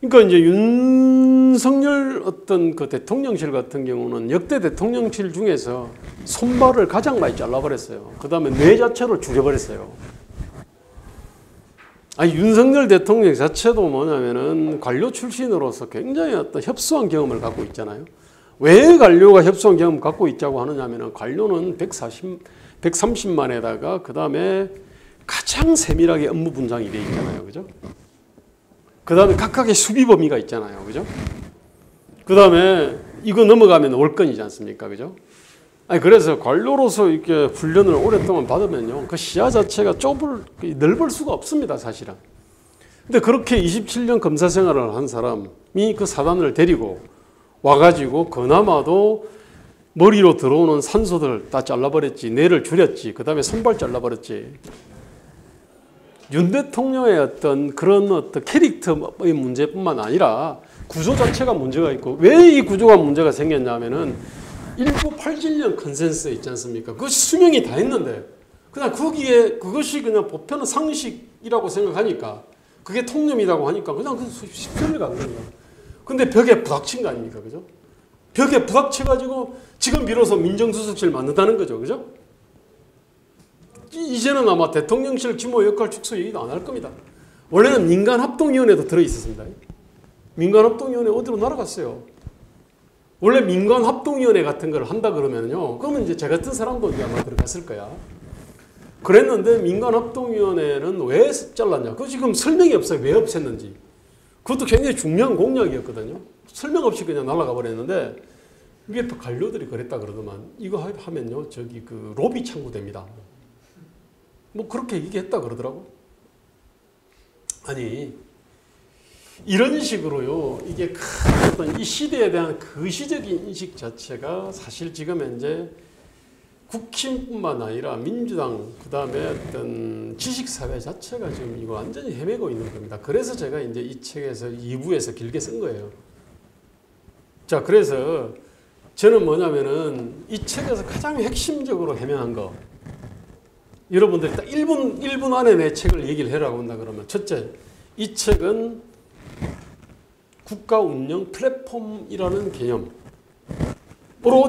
그러니까 이제 윤석열 어떤 그 대통령실 같은 경우는 역대 대통령실 중에서 손발을 가장 많이 잘라버렸어요. 그 다음에 뇌 자체를 줄여버렸어요. 아니, 윤석열 대통령 자체도 뭐냐면은 관료 출신으로서 굉장히 어떤 협소한 경험을 갖고 있잖아요. 왜 관료가 협소한 경험을 갖고 있자고 하느냐면 관료는 130만에다가 그 다음에 가장 세밀하게 업무 분장이 되어 있잖아요. 그죠? 그 다음에 각각의 수비 범위가 있잖아요. 그죠? 그 다음에 이거 넘어가면 월권이지 않습니까? 그죠? 아니, 그래서 관료로서 이렇게 훈련을 오랫동안 받으면요. 그 시야 자체가 넓을 수가 없습니다. 사실은. 근데 그렇게 27년 검사 생활을 한 사람이 그 사단을 데리고 와가지고 그나마도 머리로 들어오는 산소들 다 잘라버렸지. 뇌를 줄였지. 그 다음에 손발 잘라버렸지. 윤 대통령의 어떤 그런 어떤 캐릭터의 문제뿐만 아니라 구조 자체가 문제가 있고, 왜 이 구조가 문제가 생겼냐면은 1987년 컨센서스 있지 않습니까? 그것이 수명이 다 했는데 그냥 거기에 그것이 그냥 보편의 상식이라고 생각하니까, 그게 통념이라고 하니까 그냥 그 실천을 간 거예요. 근데 벽에 부닥친 거 아닙니까? 그죠? 벽에 부닥쳐가지고 지금 비로소 민정수석실 만든다는 거죠. 그죠? 이제는 아마 대통령실 규모 역할 축소 얘기도 안 할 겁니다. 원래는 민간합동위원회도 들어있었습니다. 민간합동위원회 어디로 날아갔어요? 원래 민간합동위원회 같은 걸 한다 그러면요. 그러면 이제 제 같은 사람도 아마 들어갔을 거야. 그랬는데 민간합동위원회는 왜 잘랐냐? 그거 지금 설명이 없어요. 왜 없앴는지. 그것도 굉장히 중요한 공약이었거든요. 설명 없이 그냥 날아가 버렸는데 위에 관료들이 그랬다 그러더만 이거 하면요. 저기 그 로비 창구됩니다. 뭐 그렇게 얘기했다 그러더라고. 아니 이런 식으로요. 이게 큰 어떤 이 시대에 대한 거시적인 인식 자체가 사실 지금 현재 국힘뿐만 아니라 민주당 그다음에 어떤 지식사회 자체가 지금 이거 완전히 헤매고 있는 겁니다. 그래서 제가 이제 이 책에서 2부에서 길게 쓴 거예요. 자, 그래서 저는 뭐냐면은 이 책에서 가장 핵심적으로 해명한 거, 여러분들이 딱 1분 안에 내 책을 얘기를 해라고 한다 그러면, 첫째, 이 책은 국가 운영 플랫폼이라는 개념으로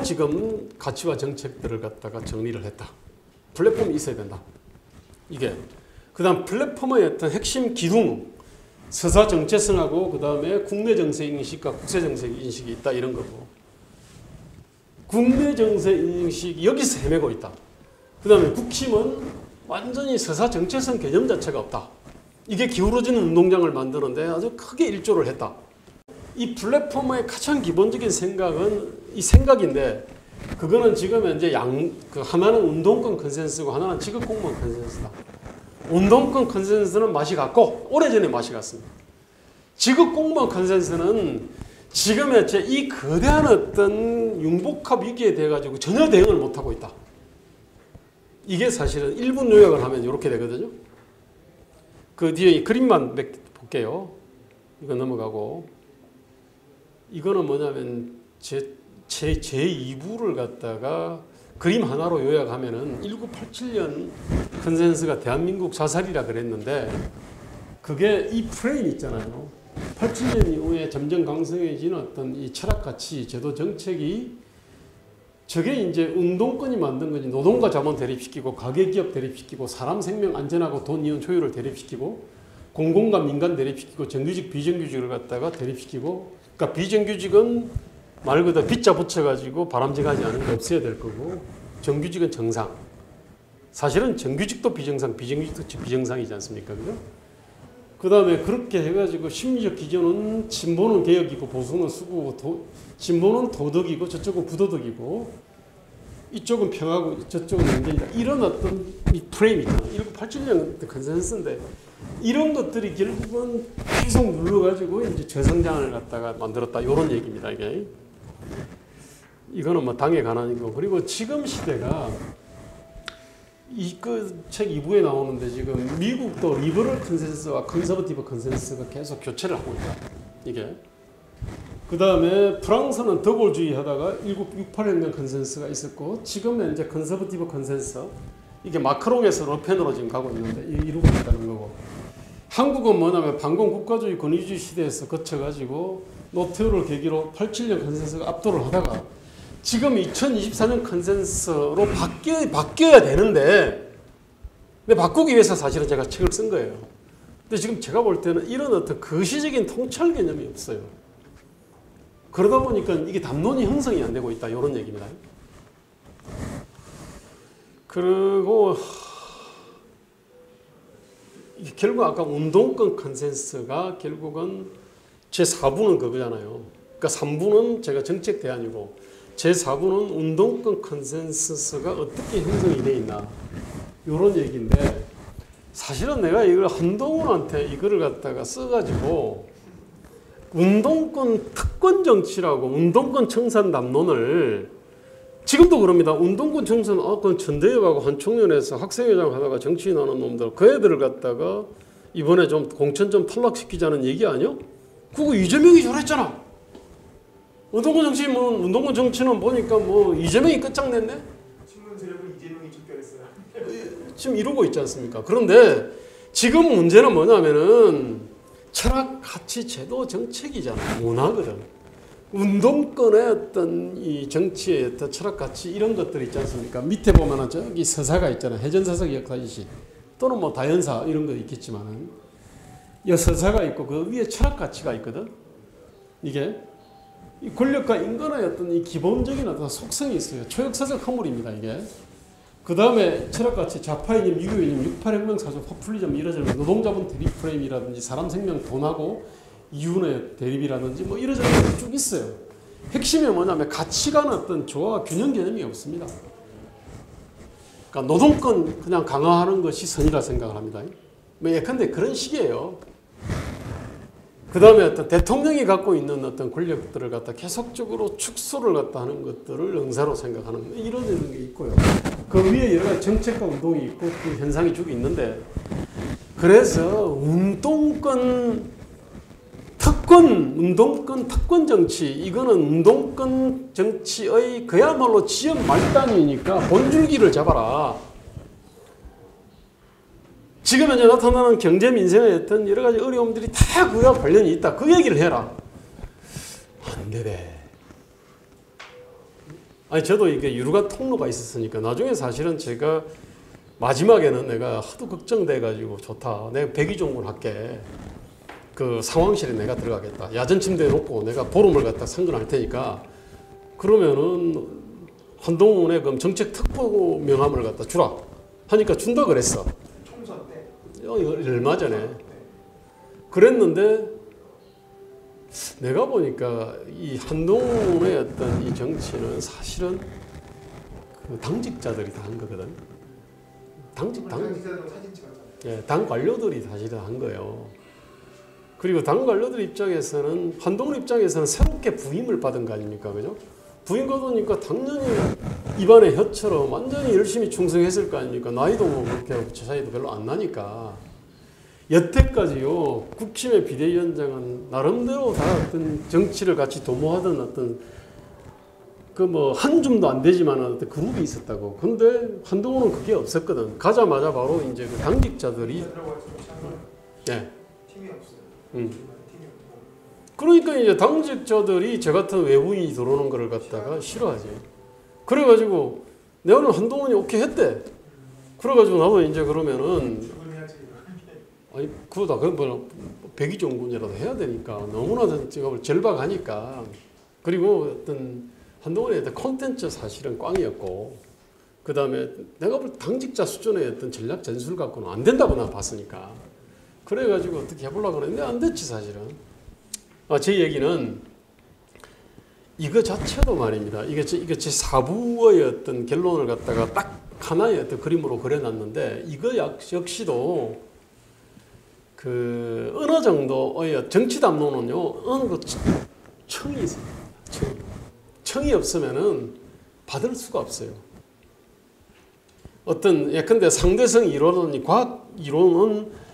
지금 가치와 정책들을 갖다가 정리를 했다. 플랫폼이 있어야 된다. 이게. 그 다음 플랫폼의 어떤 핵심 기둥, 서사 정체성하고 그 다음에 국내 정세 인식과 국제 정세 인식이 있다. 이런 거고. 국내 정세 인식이 여기서 헤매고 있다. 그 다음에 국힘은 완전히 서사 정체성 개념 자체가 없다. 이게 기울어지는 운동장을 만드는데 아주 크게 일조를 했다. 이 플랫폼의 가장 기본적인 생각은 이 생각인데, 그거는 지금 현재 하나는 운동권 컨센서스고 하나는 직업공무원 컨센서스다. 운동권 컨센서스는 맛이 갔고 오래전에 맛이 갔습니다. 직업공무원 컨센서스는 지금 현재 이 거대한 어떤 융복합 위기에 대해 가지고 전혀 대응을 못하고 있다. 이게 사실은 1분 요약을 하면 이렇게 되거든요. 그 뒤에 이 그림만 볼게요. 이거 넘어가고. 이거는 뭐냐면 제 2부를 갖다가 그림 하나로 요약하면은 1987년 컨센서스가 대한민국 자살이라 그랬는데, 그게 이 프레임 있잖아요. 87년 이후에 점점 강성해진 어떤 이 철학 가치, 제도 정책이 저게 이제 운동권이 만든 거지. 노동과 자본 대립시키고 가계기업 대립시키고 사람 생명 안전하고 돈 이윤 효율을 대립시키고 공공과 민간 대립시키고 정규직 비정규직을 갖다가 대립시키고, 그러니까 비정규직은 말 그대로 빗자 붙여가지고 바람직하지 않은 게 없어야 될 거고, 정규직은 정상. 사실은 정규직도 비정상, 비정규직도 비정상이지 않습니까? 그죠? 그 다음에 그렇게 해가지고 심리적 기준은 진보는 개혁이고 보수는 수구고, 진보는 도덕이고 저쪽은 부도덕이고, 이쪽은 평화고 저쪽은 연대이다. 이런 어떤 이 프레임 있잖아. 1987년 컨센서스인데 이런 것들이 결국은 계속 눌러가지고 이제 저성장을 갖다가 만들었다. 이런 얘기입니다. 이게. 이거는 뭐 당에 관한 이고, 그리고 지금 시대가 이 그 책 2부에 나오는데 지금 미국도 리버럴 컨센서스와 컨서버티브 컨센서스가 계속 교체를 하고 있다. 이게. 그 다음에 프랑스는 더골주의 하다가 1968년 컨센서스가 있었고, 지금은 이제 컨서버티브 컨센서스, 이게 마크롱에서 러펜으로 지금 가고 있는데 이루고 있다는 거고, 한국은 뭐냐면 반공 국가주의 권위주의 시대에서 거쳐가지고 노태우를 계기로 87년 컨센서스가 압도를 하다가 지금 2024년 컨센서스로 바뀌어야 되는데, 근데 바꾸기 위해서 사실은 제가 책을 쓴 거예요. 근데 지금 제가 볼 때는 이런 어떤 거시적인 통찰 개념이 없어요. 그러다 보니까 이게 담론이 형성이 안 되고 있다. 이런 얘기입니다. 그리고 결국 아까 운동권 컨센서스가 결국은 제4부는 그거잖아요. 그러니까 3부는 제가 정책 대안이고 제4부는 운동권 컨센서스가 어떻게 형성이 돼 있나 이런 얘기인데 사실은 내가 이걸 한동훈한테 이거를 갖다가 써가지고 운동권 특권 정치라고 운동권 청산 담론을 지금도 그럽니다. 운동권 청산 그건 전대협하고 한총련에서 학생회장 하다가 정치인 하는 놈들 그 애들을 갖다가 이번에 좀 공천 좀 탈락시키자는 얘기 아니요? 그거 이재명이 저랬잖아. 운동권 정치는 보니까 뭐 이재명이 끝장냈네. 친문 세력은 이재명이 집결했어요. 지금 이러고 있지 않습니까? 그런데 지금 문제는 뭐냐면은 철학, 가치, 제도, 정책이잖아. 문화거든. 운동권의 어떤 이 정치의 어떤 철학, 가치 이런 것들 있지 않습니까? 밑에 보면은 저기 서사가 있잖아. 해전사석 역사지시 또는 뭐 다연사 이런 거 있겠지만은 이 서사가 있고 그 위에 철학, 가치가 있거든. 이게 이 권력과 인간의 어떤 이 기본적인 어떤 속성이 있어요. 초역사적 허물입니다. 이게. 그 다음에 철학가치 좌파이님, 유교이님, 68혁명 사조, 포퓰리즘 이러저러 노동자본 대립 프레임이라든지 사람 생명 돈하고 이윤의 대립이라든지 뭐 이러저러 쭉 있어요. 핵심이 뭐냐면 가치관 어떤 조화 균형 개념이 없습니다. 그러니까 노동권 그냥 강화하는 것이 선이라 생각을 합니다. 뭐 예컨대 그런 식이에요. 그 다음에 어떤 대통령이 갖고 있는 어떤 권력들을 갖다 계속적으로 축소를 갖다 하는 것들을 응사로 생각하는 이런 게 있고요. 그 위에 여러 가지 정책과 운동이 있고 그 현상이 쭉 있는데 그래서 운동권 특권 정치 이거는 운동권 정치의 그야말로 지연 말단이니까 본줄기를 잡아라. 지금 현재 나타나는 경제 민생의 어떤 여러 가지 어려움들이 다 그와 관련이 있다. 그 얘기를 해라. 안 되네. 아니 저도 이게 유루가 통로가 있었으니까 나중에 사실은 제가 마지막에는 내가 하도 걱정돼가지고 좋다. 내가 백의종군 할게. 그 상황실에 내가 들어가겠다. 야전 침대에 놓고 내가 보름을 갖다 상근할 테니까 그러면은 한동훈의 그 정책 특보 명함을 갖다 주라. 하니까 준다 그랬어. 총선 때. 얼마 전에. 그랬는데 내가 보니까 이 한동훈의 어떤 이 정치는 사실은 그 당직자들이 다 한 거거든. 당 관료들이 사실은 한 거예요. 그리고 당 관료들 입장에서는 한동훈 입장에서는 새롭게 부임을 받은 거 아닙니까, 그죠? 부임 받으니까 당연히 입안의 혀처럼 완전히 열심히 충성했을 거 아닙니까? 나이도 뭐 그렇게 차이도 별로 안 나니까. 여태까지요 국힘의 비대위원장은 나름대로 다 어떤 정치를 같이 도모하던 어떤 그 뭐 한 줌도 안 되지만 어떤 그룹이 있었다고. 근데 한동훈은 그게 없었거든. 가자마자 바로 이제 그 당직자들이 예. 팀이 없어요. 그러니까 이제 당직자들이 저 같은 외부인이 들어오는 거를 갖다가 싫어하지. 그래가지고 내가 한동훈이 오케이 했대. 그래가지고 나도 이제 그러면은 아니 그거다 그건 뭐 백의종군이라도 해야 되니까 너무나 지금 절박하니까. 그리고 어떤 한동훈의 어떤 콘텐츠 사실은 꽝이었고 그 다음에 내가 볼 당직자 수준의 어떤 전략 전술 갖고는 안 된다고 나 봤으니까. 그래가지고 어떻게 해보려고 그랬는데 안 됐지 사실은. 제 얘기는 이거 자체도 말입니다. 이게 제 4부의 어떤 결론을 갖다가 딱 하나의 어떤 그림으로 그려놨는데 이거 역시도 그 어느 정도의 정치 담론은요 어느 그 청이 있습니다. 청이 없으면은 받을 수가 없어요. 어떤 예컨대 상대성 이론은 과학 이론은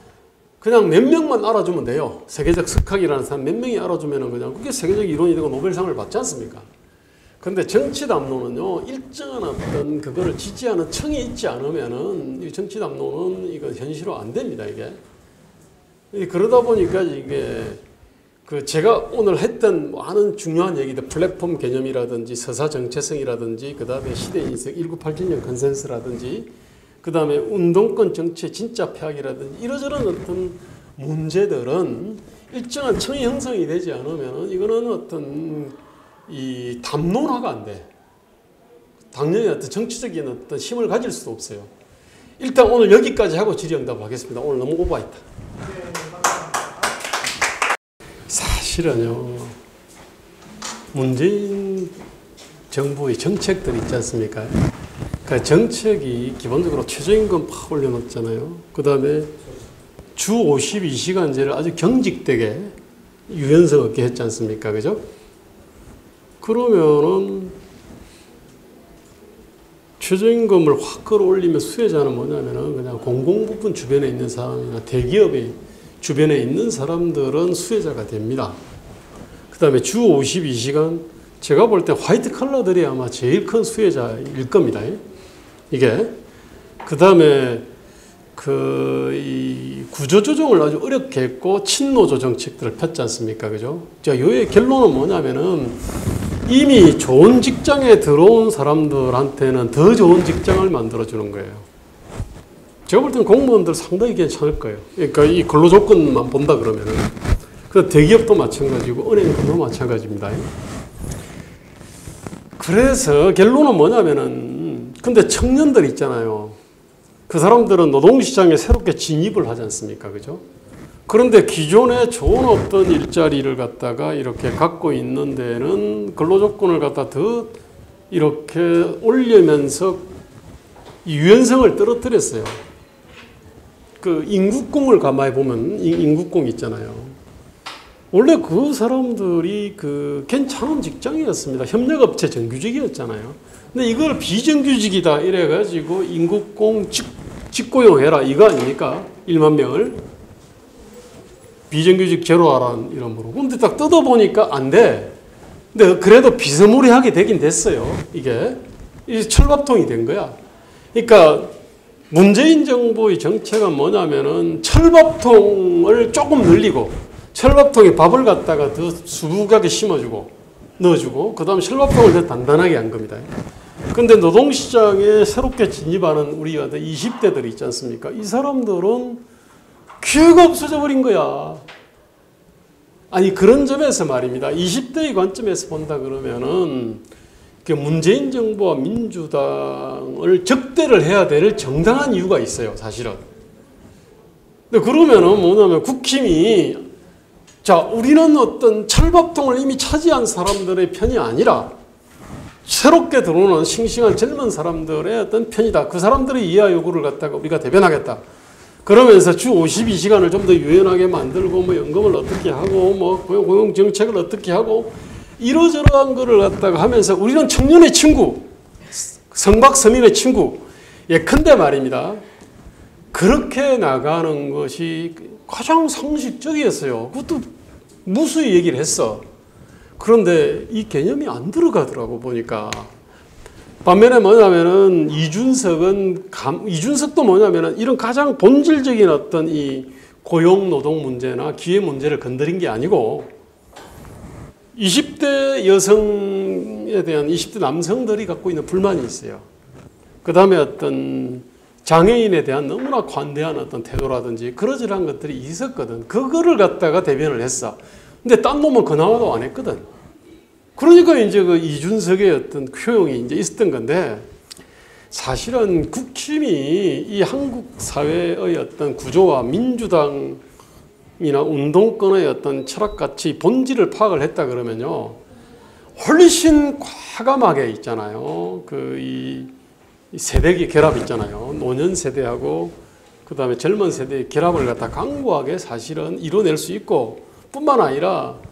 그냥 몇 명만 알아주면 돼요. 세계적 석학이라는 사람 몇 명이 알아주면은 그냥 그게 세계적 이론이 되고 노벨상을 받지 않습니까? 그런데 정치 담론은요 일정한 어떤 그거를 지지하는 청이 있지 않으면은 이 정치 담론은 이거 현실화 안 됩니다 이게. 그러다 보니까 이게 그 제가 오늘 했던 많은 중요한 얘기들 플랫폼 개념이라든지 서사 정체성이라든지 그 다음에 시대인식 1987년 컨센서스라든지 그 다음에 운동권 정치의 진짜 폐악이라든지 이러저런 어떤 문제들은 일정한 청이 형성이 되지 않으면 이거는 어떤 이 담론화가 안 돼. 당연히 어떤 정치적인 어떤 힘을 가질 수도 없어요. 일단 오늘 여기까지 하고 질의응답 하겠습니다. 오늘 너무 오버했다. 네, 감사합니다. 사실은요, 문재인 정부의 정책들 있지 않습니까? 그 정책이 기본적으로 최저임금 팍 올려놓잖아요. 그 다음에 주 52시간제를 아주 경직되게 유연성 없게 했지 않습니까? 그죠? 그러면은 최저임금을 확 끌어올리면 수혜자는 뭐냐면은 그냥 공공부문 주변에 있는 사람이나 대기업의 주변에 있는 사람들은 수혜자가 됩니다. 그 다음에 주 52시간, 제가 볼 때 화이트 컬러들이 아마 제일 큰 수혜자일 겁니다. 이게. 그 다음에 이 구조조정을 아주 어렵게 했고, 친노조 정책들을 폈지 않습니까? 그죠? 자, 요의 결론은 뭐냐면은 이미 좋은 직장에 들어온 사람들한테는 더 좋은 직장을 만들어주는 거예요. 제가 볼 때는 공무원들 상당히 괜찮을 거예요. 그러니까 이 근로 조건만 본다 그러면은. 그 대기업도 마찬가지고 은행도 마찬가지입니다. 그래서 결론은 뭐냐면은, 근데 청년들 있잖아요. 그 사람들은 노동시장에 새롭게 진입을 하지 않습니까? 그죠? 그런데 기존에 좋은 어떤 일자리를 갖다가 이렇게 갖고 있는 데는 근로조건을 갖다 더 이렇게 올리면서 유연성을 떨어뜨렸어요. 그 인국공을 가만히 보면 인국공 있잖아요. 원래 그 사람들이 그 괜찮은 직장이었습니다. 협력업체 정규직이었잖아요. 근데 이걸 비정규직이다 이래가지고 인국공 직고용해라 이거 아닙니까? 1만 명을. 비정규직 제로하라는 이름으로. 근데 딱 뜯어보니까 안 돼. 근데 그래도 비스무리하게 되긴 됐어요. 이게 철밥통이 된 거야. 그러니까 문재인 정부의 정책은 뭐냐면은 철밥통을 조금 늘리고 철밥통에 밥을 갖다가 더 수북하게 심어주고 넣어주고 그 다음에 철밥통을 더 단단하게 한 겁니다. 근데 노동시장에 새롭게 진입하는 우리 20대들이 있지 않습니까? 이 사람들은 기회가 없어져 버린 거야. 아니 그런 점에서 말입니다. 20대의 관점에서 본다 그러면은 문재인 정부와 민주당을 적대를 해야 될 정당한 이유가 있어요. 사실은. 근데 그러면은 뭐냐면 국힘이 자 우리는 어떤 철밥통을 이미 차지한 사람들의 편이 아니라 새롭게 들어오는 싱싱한 젊은 사람들의 어떤 편이다. 그 사람들의 이해 요구를 갖다가 우리가 대변하겠다. 그러면서 주 52시간을 좀 더 유연하게 만들고 뭐 연금을 어떻게 하고 뭐 고용 정책을 어떻게 하고 이러저러한 거를 갖다가 하면서 우리는 청년의 친구, 성박서민의 친구, 예컨대 말입니다. 그렇게 나가는 것이 가장 상식적이었어요. 그것도 무수히 얘기를 했어. 그런데 이 개념이 안 들어가더라고 보니까. 반면에 뭐냐면은 이준석도 뭐냐면은 이런 가장 본질적인 어떤 이 고용 노동 문제나 기회 문제를 건드린 게 아니고 20대 여성에 대한 20대 남성들이 갖고 있는 불만이 있어요. 그 다음에 어떤 장애인에 대한 너무나 관대한 어떤 태도라든지 그러저러한 것들이 있었거든. 그거를 갖다가 대변을 했어. 근데 딴 놈은 그나마도 안 했거든. 그러니까 이제 그 이준석의 어떤 효용이 이제 있었던 건데 사실은 국힘이 이 한국 사회의 어떤 구조와 민주당이나 운동권의 어떤 철학같이 본질을 파악을 했다 그러면요. 훨씬 과감하게 있잖아요. 이 세대 결합 있잖아요. 노년 세대하고 그 다음에 젊은 세대의 결합을 갖다 강구하게 사실은 이뤄낼 수 있고 뿐만 아니라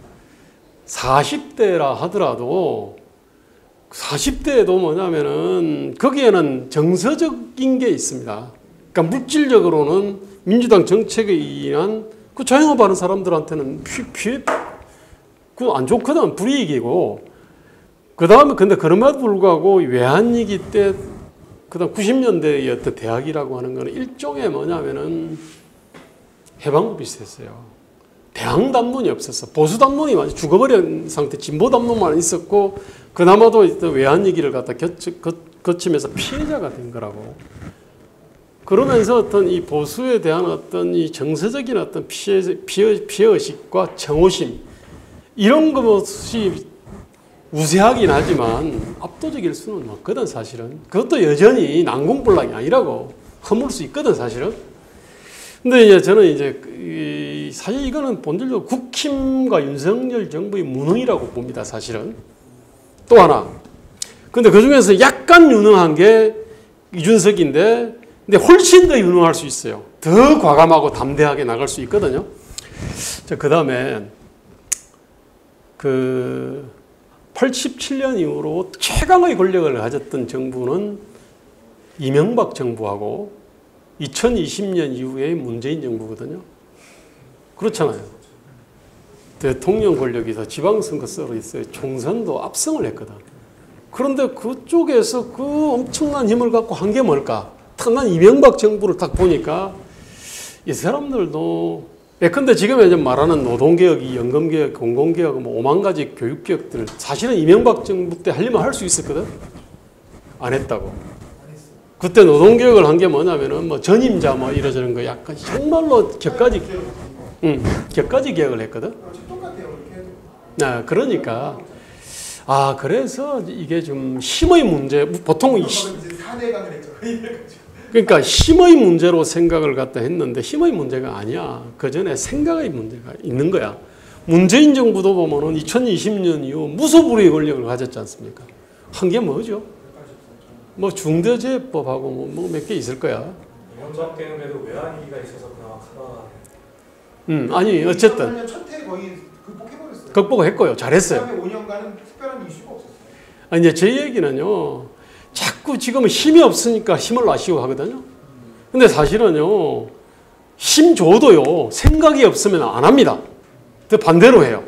40대라 하더라도 40대에도 뭐냐면은 거기에는 정서적인 게 있습니다. 그러니까 물질적으로는 민주당 정책에 의한 그 자영업하는 사람들한테는 그 안 좋거든. 불이익이고. 그 다음에 근데 그럼에도 불구하고 외환위기 때 그다음 90년대의 어떤 대학이라고 하는 거는 일종의 뭐냐면은 해방부 비슷했어요. 대항 담론이 없었어. 보수 담론이 많이 죽어버린 상태, 진보 담론만 있었고, 그나마도 외환위기를 갖다 거치면서 피해자가 된 거라고. 그러면서 어떤 이 보수에 대한 어떤 이 정서적인 어떤 피해의식과 정오심, 이런 것이 우세하긴 하지만 압도적일 수는 없거든 사실은. 그것도 여전히 난공불락이 아니라고 허물 수 있거든 사실은. 근데 이제 저는 이제 사실 이거는 본질적으로 국힘과 윤석열 정부의 무능이라고 봅니다 사실은. 또 하나. 근데 그 중에서 약간 유능한 게 이준석인데, 근데 훨씬 더 유능할 수 있어요. 더 과감하고 담대하게 나갈 수 있거든요. 자, 그 다음에 87년 이후로 최강의 권력을 가졌던 정부는 이명박 정부하고 2020년 이후의 문재인 정부거든요. 그렇잖아요. 대통령 권력이 더 지방선거 썰어 있어요. 총선도 압승을 했거든. 그런데 그쪽에서 그 엄청난 힘을 갖고 한 게 뭘까? 난 이명박 정부를 딱 보니까 이 사람들도 예컨대 지금 이제 말하는 노동개혁이 연금개혁, 공공개혁, 뭐 5만 가지 교육개혁들을 사실은 이명박 정부 때 하려면 할 수 있었거든? 안 했다고. 그때 노동개혁을 한 게 뭐냐면은 뭐 전임자 뭐 이러저런 거 약간 정말로 격가지 개혁을 했거든? 네, 그러니까. 그래서 이게 좀 힘의 문제, 보통 그러니까 힘의 문제로 생각을 갖다 했는데 힘의 문제가 아니야. 그 전에 생각의 문제가 있는 거야. 문재인 정부도 보면은 2020년 이후 무소불위의 권력을 가졌지 않습니까? 한 게 뭐죠? 뭐 중대재해법하고 뭐 몇 개 있을 거야. 이명박 때문에도 외환위기가 있어서 그나마 아니 어쨌든 첫해 거의 극복해버렸어요. 극복했고요. 잘했어요. 5년간은 특별한 이슈가 없었어요. 이제 제 얘기는요. 자꾸 지금은 힘이 없으니까 힘을 놔시고 하거든요. 근데 사실은요. 힘 줘도요. 생각이 없으면 안 합니다. 더 반대로 해요.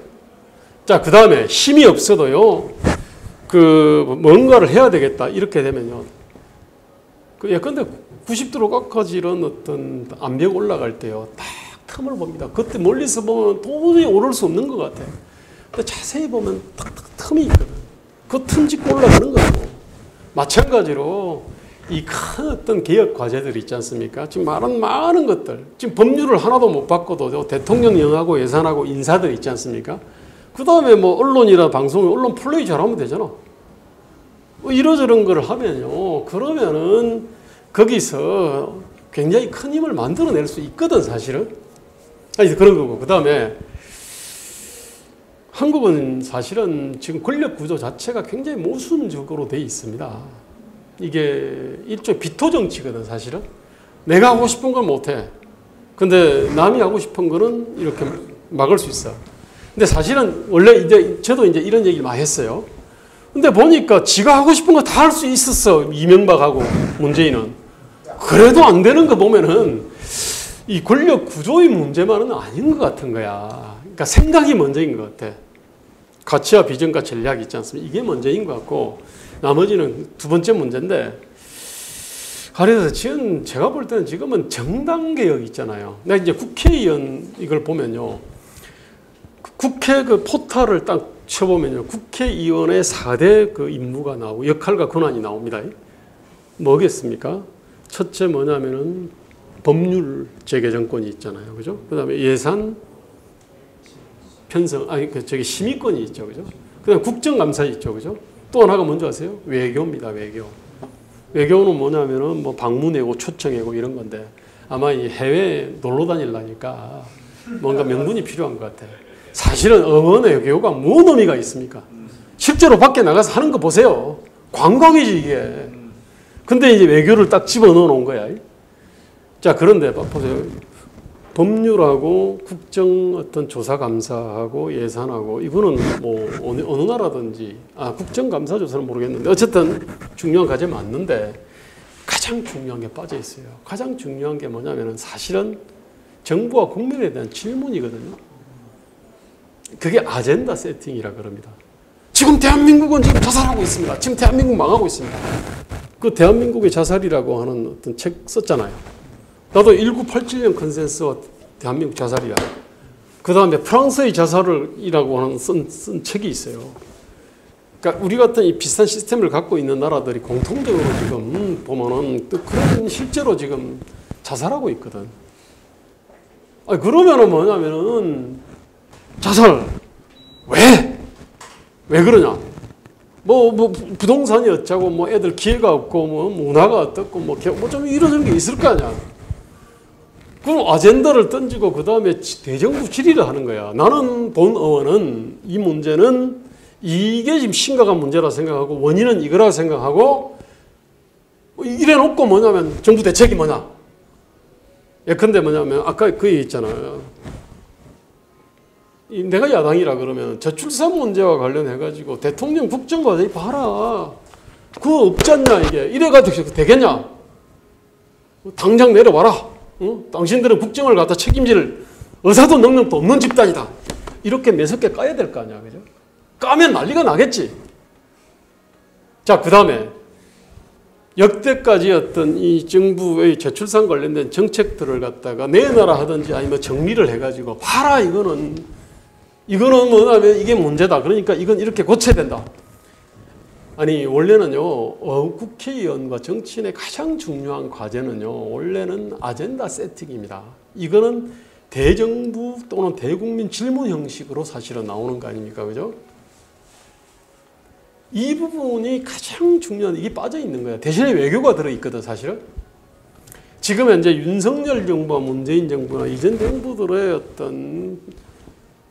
자, 그 다음에 힘이 없어도요. 뭔가를 해야 되겠다. 이렇게 되면요. 예컨대 90도로 깎아지는 어떤 암벽 올라갈 때요. 딱 틈을 봅니다. 그때 멀리서 보면 도저히 오를 수 없는 것 같아요. 근데 자세히 보면 탁탁 틈이 있거든. 그 틈 짚고 올라가는 거고. 마찬가지로 이 큰 어떤 개혁 과제들 있지 않습니까? 지금 말한 많은 것들. 지금 법률을 하나도 못 바꿔도 대통령령하고 예산하고 인사들 있지 않습니까? 그 다음에 뭐 언론이나 방송, 언론 플레이 잘하면 되잖아. 이러저런 걸 하면요. 그러면은 거기서 굉장히 큰 힘을 만들어낼 수 있거든, 사실은. 아니, 그런 거고. 그 다음에 한국은 사실은 지금 권력 구조 자체가 굉장히 모순적으로 돼 있습니다. 이게 일종의 비토 정치거든, 사실은. 내가 하고 싶은 건 못해. 근데 남이 하고 싶은 거는 이렇게 막을 수 있어. 근데 사실은 원래 이제 저도 이제 이런 얘기를 많이 했어요. 근데 보니까 지가 하고 싶은 거 다 할 수 있었어. 이명박하고 문재인은. 그래도 안 되는 거 보면은 이 권력 구조의 문제만은 아닌 것 같은 거야. 그러니까 생각이 먼저인 것 같아. 가치와 비전과 전략이 있지 않습니까? 이게 먼저인 것 같고 나머지는 두 번째 문제인데 그래서 지금 제가 볼 때는 지금은 정당 개혁 있잖아요. 내가 이제 국회의원 이걸 보면요. 국회 그 포탈을 딱 쳐보면요. 국회의원의 4대 그 임무가 나오고 역할과 권한이 나옵니다. 뭐겠습니까? 첫째 뭐냐면은 법률 재개정권이 있잖아요. 그죠? 그 다음에 예산 편성, 심의권이 있죠. 그죠? 그 다음에 국정감사 있죠. 그죠? 또 하나가 뭔지 아세요? 외교입니다. 외교. 외교는 뭐냐면은 뭐 방문회고 초청회고 이런 건데 아마 이 해외 놀러 다니려니까 뭔가 명분이 필요한 것 같아요. 사실은 어머니 외교가 뭔 의미가 있습니까? 실제로 밖에 나가서 하는 거 보세요. 관광이지 이게. 근데 이제 외교를 딱 집어넣어 놓은 거야. 자, 그런데 보세요. 법률하고 국정 어떤 조사감사하고 예산하고 이거는 뭐 어느 나라든지 국정감사 조사는 모르겠는데 어쨌든 중요한 과제 맞는데 가장 중요한 게 빠져 있어요. 가장 중요한 게 뭐냐면은 사실은 정부와 국민에 대한 질문이거든요. 그게 아젠다 세팅이라 그럽니다. 지금 대한민국은 지금 자살하고 있습니다. 지금 대한민국 망하고 있습니다. 그 대한민국의 자살이라고 하는 어떤 책 썼잖아요. 나도 1987년 컨센서스와 대한민국 자살이야. 그 다음에 프랑스의 자살이라고 하는 쓴 책이 있어요. 그러니까 우리 같은 이 비슷한 시스템을 갖고 있는 나라들이 공통적으로 지금 보면은 또 그런 실제로 지금 자살하고 있거든. 그러면은 뭐냐면은 자살. 왜 그러냐? 뭐 부동산이 어쩌고 뭐 애들 기회가 없고 뭐 문화가 어떻고 뭐 좀 이런 게 있을 거 아니야. 그럼 아젠다를 던지고 그 다음에 대정부 질의를 하는 거야. 나는 본 의원은 이 문제는 이게 지금 심각한 문제라 생각하고 원인은 이거라 생각하고 이래 놓고 뭐냐면 정부 대책이 뭐냐. 예컨대 뭐냐면 아까 그 얘기 있잖아요. 내가 야당이라 그러면 저출산 문제와 관련해가지고 대통령 국정과제에 봐라. 그거 없지 않냐 이게. 이래가지고 되겠냐. 당장 내려와라. 어? 당신들은 국정을 갖다 책임질 의사도 능력도 없는 집단이다. 이렇게 매섭게 까야 될 거 아니야. 그죠? 까면 난리가 나겠지. 자, 그 다음에 역대까지 어떤 이 정부의 저출산 관련된 정책들을 갖다가 내놔라 하든지 아니면 정리를 해가지고 봐라 이거는 뭐냐면 이게 문제다. 그러니까 이건 이렇게 고쳐야 된다. 아니 원래는요 국회의원과 정치인의 가장 중요한 과제는요 원래는 아젠다 세팅입니다. 이거는 대정부 또는 대국민 질문 형식으로 사실은 나오는 거 아닙니까, 그죠? 이 부분이 가장 중요한 이게 빠져 있는 거야. 대신에 외교가 들어 있거든 사실은. 지금 현재 윤석열 정부와 문재인 정부나 이전 정부들의 어떤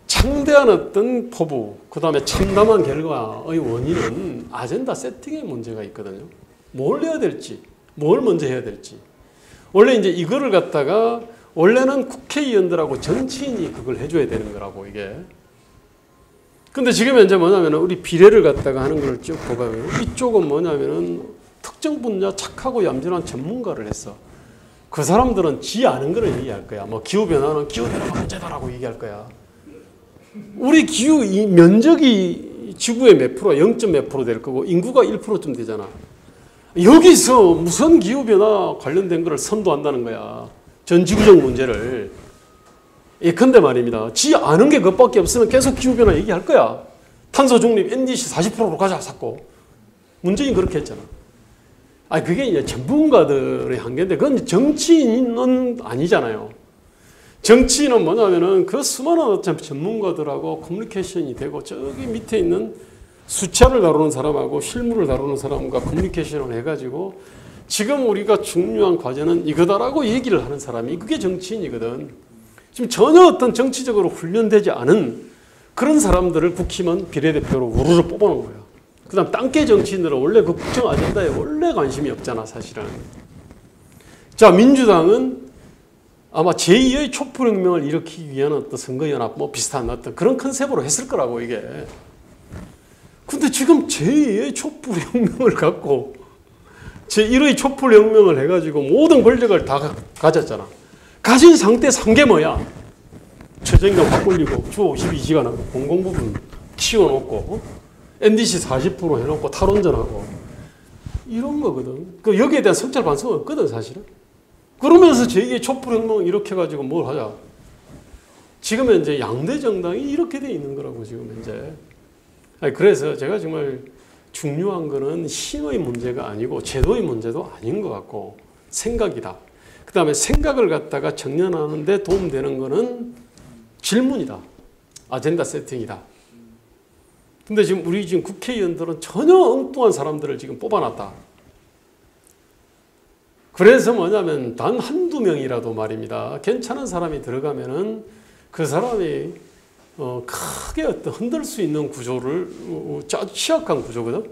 창대한 어떤 포부, 그 다음에 참담한 결과의 원인은 아젠다 세팅에 문제가 있거든요. 뭘 해야 될지, 뭘 먼저 해야 될지. 원래 이제 이거를 갖다가 원래는 국회의원들하고 정치인이 그걸 해줘야 되는 거라고 이게. 근데 지금 현재 뭐냐면 우리 비례를 갖다가 하는 걸 쭉 보면 이쪽은 뭐냐면은 특정 분야 착하고 얌전한 전문가를 했어. 그 사람들은 지 아는 거를 얘기할 거야. 뭐 기후변화는 기후변화가 문제다라고 얘기할 거야. 우리 기후 이 면적이 지구의 몇 프로, 0. 몇 프로 될 거고 인구가 1%쯤 되잖아. 여기서 무슨 기후변화 관련된 거를 선도한다는 거야. 전 지구적 문제를. 예컨대 말입니다. 지 아는 게 그것밖에 없으면 계속 기후변화 얘기할 거야. 탄소 중립 NDC 40%로 가자 샀고. 문재인 그렇게 했잖아. 아니 그게 이제 전문가들의 한계인데 그건 정치인은 아니잖아요. 정치인은 뭐냐면은 그 수많은 어떤 전문가들하고 커뮤니케이션이 되고 저기 밑에 있는 숫자를 다루는 사람하고 실물을 다루는 사람과 커뮤니케이션을 해가지고 지금 우리가 중요한 과제는 이거다라고 얘기를 하는 사람이 그게 정치인이거든. 지금 전혀 어떤 정치적으로 훈련되지 않은 그런 사람들을 국힘은 비례대표로 우르르 뽑아놓은 거예요. 그 다음 땅개 정치인들은 원래 그 국정 아젠다에 원래 관심이 없잖아 사실은. 자, 민주당은 아마 제2의 촛불혁명을 일으키기 위한 어떤 선거연합 뭐 비슷한 어떤 그런 컨셉으로 했을 거라고 이게. 근데 지금 제2의 촛불혁명을 갖고 제1의 촛불혁명을 해가지고 모든 권력을 다 가졌잖아. 가진 상태 3개 뭐야? 최저임금 확 올리고 주 52시간 하고 공공부분 키워놓고 NDC 40% 해놓고 탈원전하고 이런 거거든. 그 여기에 대한 성찰 반성은 없거든 사실은. 그러면서 제2의 촛불혁명 이렇게 해가지고 뭘 하자. 지금 현재 양대 정당이 이렇게 돼 있는 거라고 지금 현재. 아니, 그래서 제가 정말 중요한 거는 힘의 문제가 아니고 제도의 문제도 아닌 것 같고 생각이다. 그 다음에 생각을 갖다가 정연하는 데 도움되는 거는 질문이다. 아젠다 세팅이다. 근데 지금 우리 지금 국회의원들은 전혀 엉뚱한 사람들을 지금 뽑아놨다. 그래서 뭐냐면 단 한두 명이라도 말입니다. 괜찮은 사람이 들어가면은 그 사람이 크게 어떤 흔들 수 있는 구조를 취약한 구조거든.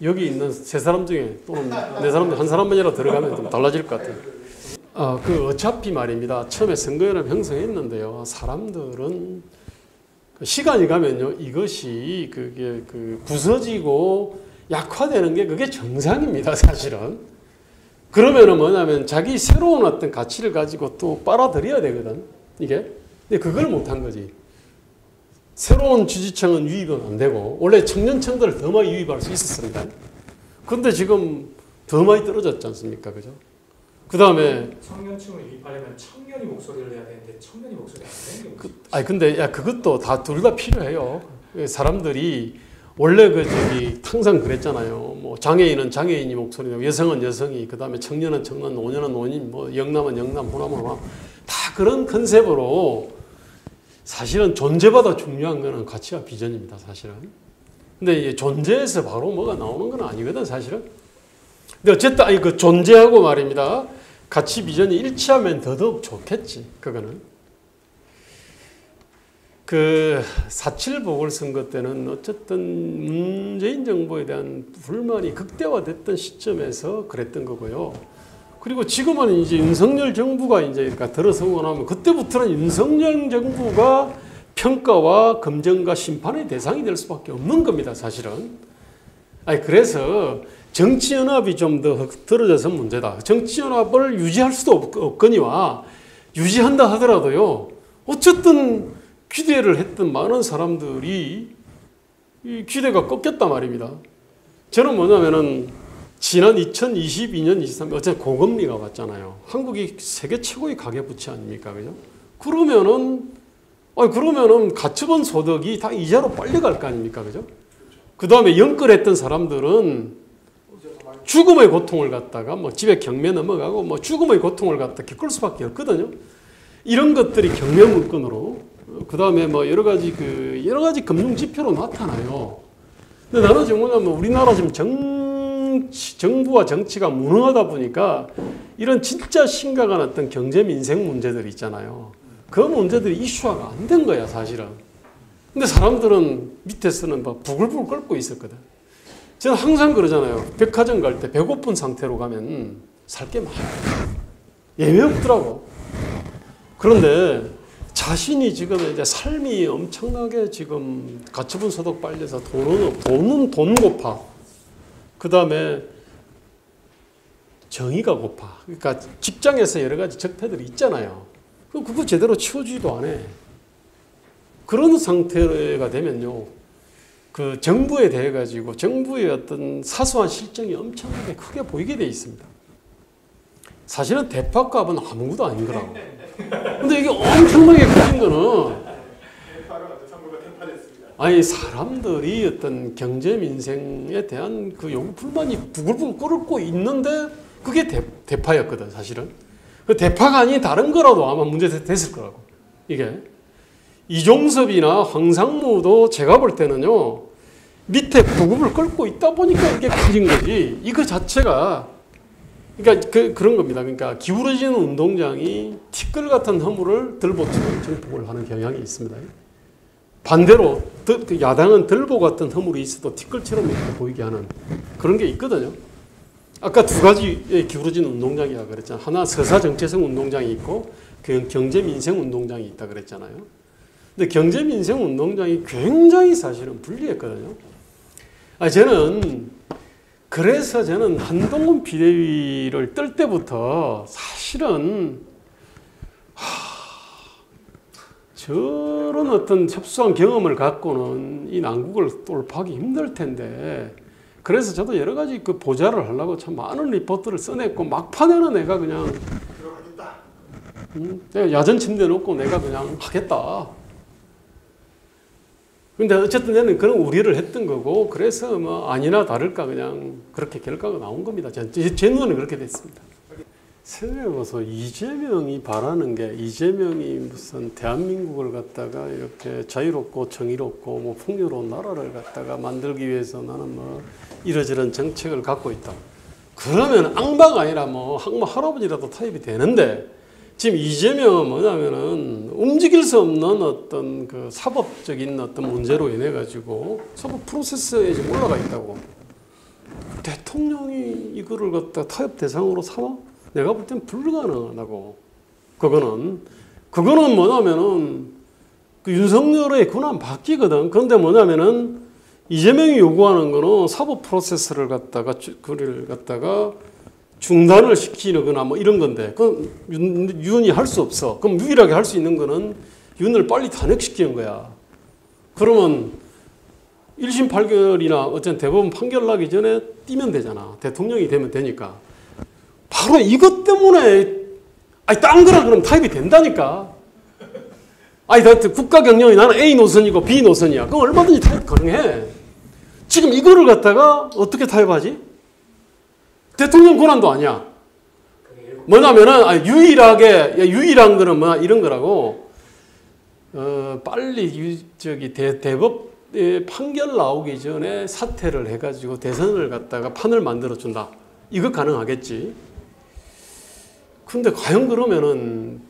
여기 있는 세 사람 중에 또는 네 사람 중 한 사람만이라도 들어가면 좀 달라질 것 같아요. 그 어차피 말입니다. 처음에 선거연합 형성했는데요. 사람들은 시간이 가면요 이것이 그게 부서지고 약화되는 게 그게 정상입니다, 사실은. 그러면은 뭐냐면 자기 새로운 어떤 가치를 가지고 또 빨아들여야 되거든, 이게. 근데 그걸 못한 거지. 새로운 지지층은 유입은 안 되고, 원래 청년층들을 더 많이 유입할 수 있었습니다. 근데 지금 더 많이 떨어졌지 않습니까, 그죠? 그 다음에. 청년층을 유입하려면 청년이 목소리를 내야 되는데 청년이 목소리가 안 되는 게 아니, 근데 야, 그것도 둘 다 필요해요. 사람들이 원래 항상 그랬잖아요. 뭐 장애인은 장애인이 목소리고 여성은 여성이, 그 다음에 청년은 청년, 노년은 노인, 뭐 영남은 영남, 호남은 호남, 다 그런 컨셉으로 사실은 존재보다 중요한 거는 가치와 비전입니다. 사실은. 근데 이 존재에서 바로 뭐가 나오는 건 아니거든 사실은. 근데 어쨌든 그 존재하고 말입니다. 가치 비전이 일치하면 더더욱 좋겠지. 그거는. 그 4.7 보궐선거 때는 어쨌든 문재인 정부에 대한 불만이 극대화됐던 시점에서 그랬던 거고요. 그리고 지금은 이제 윤석열 정부가 이제 그러니까 들어서고 나면 그때부터는 윤석열 정부가 평가와 검증과 심판의 대상이 될 수밖에 없는 겁니다, 사실은. 그래서 정치연합이 좀 더 들어져서 문제다. 정치연합을 유지할 수도 없거니와 유지한다 하더라도요. 어쨌든 기대를 했던 많은 사람들이 이 기대가 꺾였단 말입니다. 저는 뭐냐면은 지난 2022년, 23년 어쨌든 고금리가 왔잖아요. 한국이 세계 최고의 가계부채 아닙니까, 그죠? 그러면은 가처분 소득이 다 이자로 빨리 갈 거 아닙니까, 그죠? 그 다음에 연끌했던 사람들은 죽음의 고통을 갖다가 뭐 집에 경매 넘어가고 뭐 죽음의 고통을 갖다 겪을 수밖에 없거든요. 이런 것들이 경매 물건으로 그 다음에 뭐 여러 가지 금융 지표로 나타나요. 근데 나는 지금 뭐냐면 우리나라 지금 정부와 정치가 무능하다 보니까 이런 진짜 심각한 어떤 경제 민생 문제들이 있잖아요. 그 문제들이 이슈화가 안 된 거야, 사실은. 근데 사람들은 밑에서는 막 부글부글 끓고 있었거든. 저는 항상 그러잖아요. 백화점 갈 때 배고픈 상태로 가면 살 게 많아요. 예외 없더라고. 그런데 자신이 지금 이제 삶이 엄청나게 지금 가처분 소득 빨려서 돈은 돈 고파. 그 다음에 정의가 고파. 그러니까 직장에서 여러 가지 적폐들이 있잖아요. 그거 제대로 치워주지도 않아. 그런 상태가 되면요. 그 정부에 대해 가지고 정부의 어떤 사소한 실정이 엄청나게 크게 보이게 돼 있습니다. 사실은 대파값은 아무것도 아닌 거라고. 근데 이게 엄청나게 커진 거는 사람들이 어떤 경제 민생에 대한 그 요구 불만이 부글부글 끓고 있는데 그게 대파였거든, 사실은. 그 대파가 아닌 다른 거라도 아마 문제 됐을 거라고. 이게 이종섭이나 황상무도 제가 볼 때는요, 밑에 부글부글 끓고 있다 보니까 이게 커진 거지. 이거 자체가 그러니까 그런 겁니다. 그러니까 기울어지는 운동장이 티끌 같은 허물을 들보처럼 증폭을 하는 경향이 있습니다. 반대로 야당은 들보 같은 허물이 있어도 티끌처럼 이렇게 보이게 하는 그런 게 있거든요. 아까 두 가지의 기울어진 운동장이라고 그랬잖아요. 하나 서사 정체성 운동장이 있고 경제 민생 운동장이 있다 그랬잖아요. 근데 경제 민생 운동장이 굉장히 사실은 불리했거든요. 그래서 저는 한동훈 비대위를 뜰 때부터 사실은 저런 어떤 협소한 경험을 갖고는 이 난국을 돌파하기 힘들 텐데, 그래서 저도 여러 가지 그 보좌를 하려고 참 많은 리포트를 써냈고, 막판에는 내가 그냥 내가 야전 침대 놓고 내가 그냥 하겠다. 근데 어쨌든 저는 그런 우려를 했던 거고, 그래서 뭐 아니나 다를까 그냥 그렇게 결과가 나온 겁니다. 제 눈에는 그렇게 됐습니다. 생각해보소. 이재명이 바라는 게, 이재명이 무슨 대한민국을 갖다가 이렇게 자유롭고 정의롭고 뭐 풍요로운 나라를 갖다가 만들기 위해서 나는 뭐 이러저런 정책을 갖고 있다. 그러면 악마가 아니라 뭐 할아버지라도 타입이 되는데, 지금 이재명은 뭐냐면은 움직일 수 없는 어떤 그 사법적인 어떤 문제로 인해 가지고 사법 프로세스에 지금 올라가 있다고. 대통령이 이거를 갖다 타협 대상으로 삼아? 내가 볼 땐 불가능하다고. 그거는 뭐냐면은 그 윤석열의 권한 바뀌거든. 그런데 뭐냐면은 이재명이 요구하는 거는 사법 프로세스를 갖다가 중단을 시키거나 뭐 이런 건데, 그 윤이 할 수 없어. 그럼 유일하게 할 수 있는 거는 윤을 빨리 탄핵시키는 거야. 그러면 1심 판결이나 어쨌든 대법원 판결 나기 전에 뛰면 되잖아. 대통령이 되면 되니까. 바로 이것 때문에, 딴 거라 그러면 타협이 된다니까. 국가 경영이 나는 A 노선이고 B 노선이야. 그럼 얼마든지 타협 가능해. 지금 이거를 갖다가 어떻게 타협하지? 대통령 권한도 아니야. 뭐냐면은 유일한 거는 뭐 이런 거라고. 빨리 대법에 판결 나오기 전에 사퇴를 해가지고 대선을 갖다가 판을 만들어준다. 이거 가능하겠지. 근데 과연 그러면은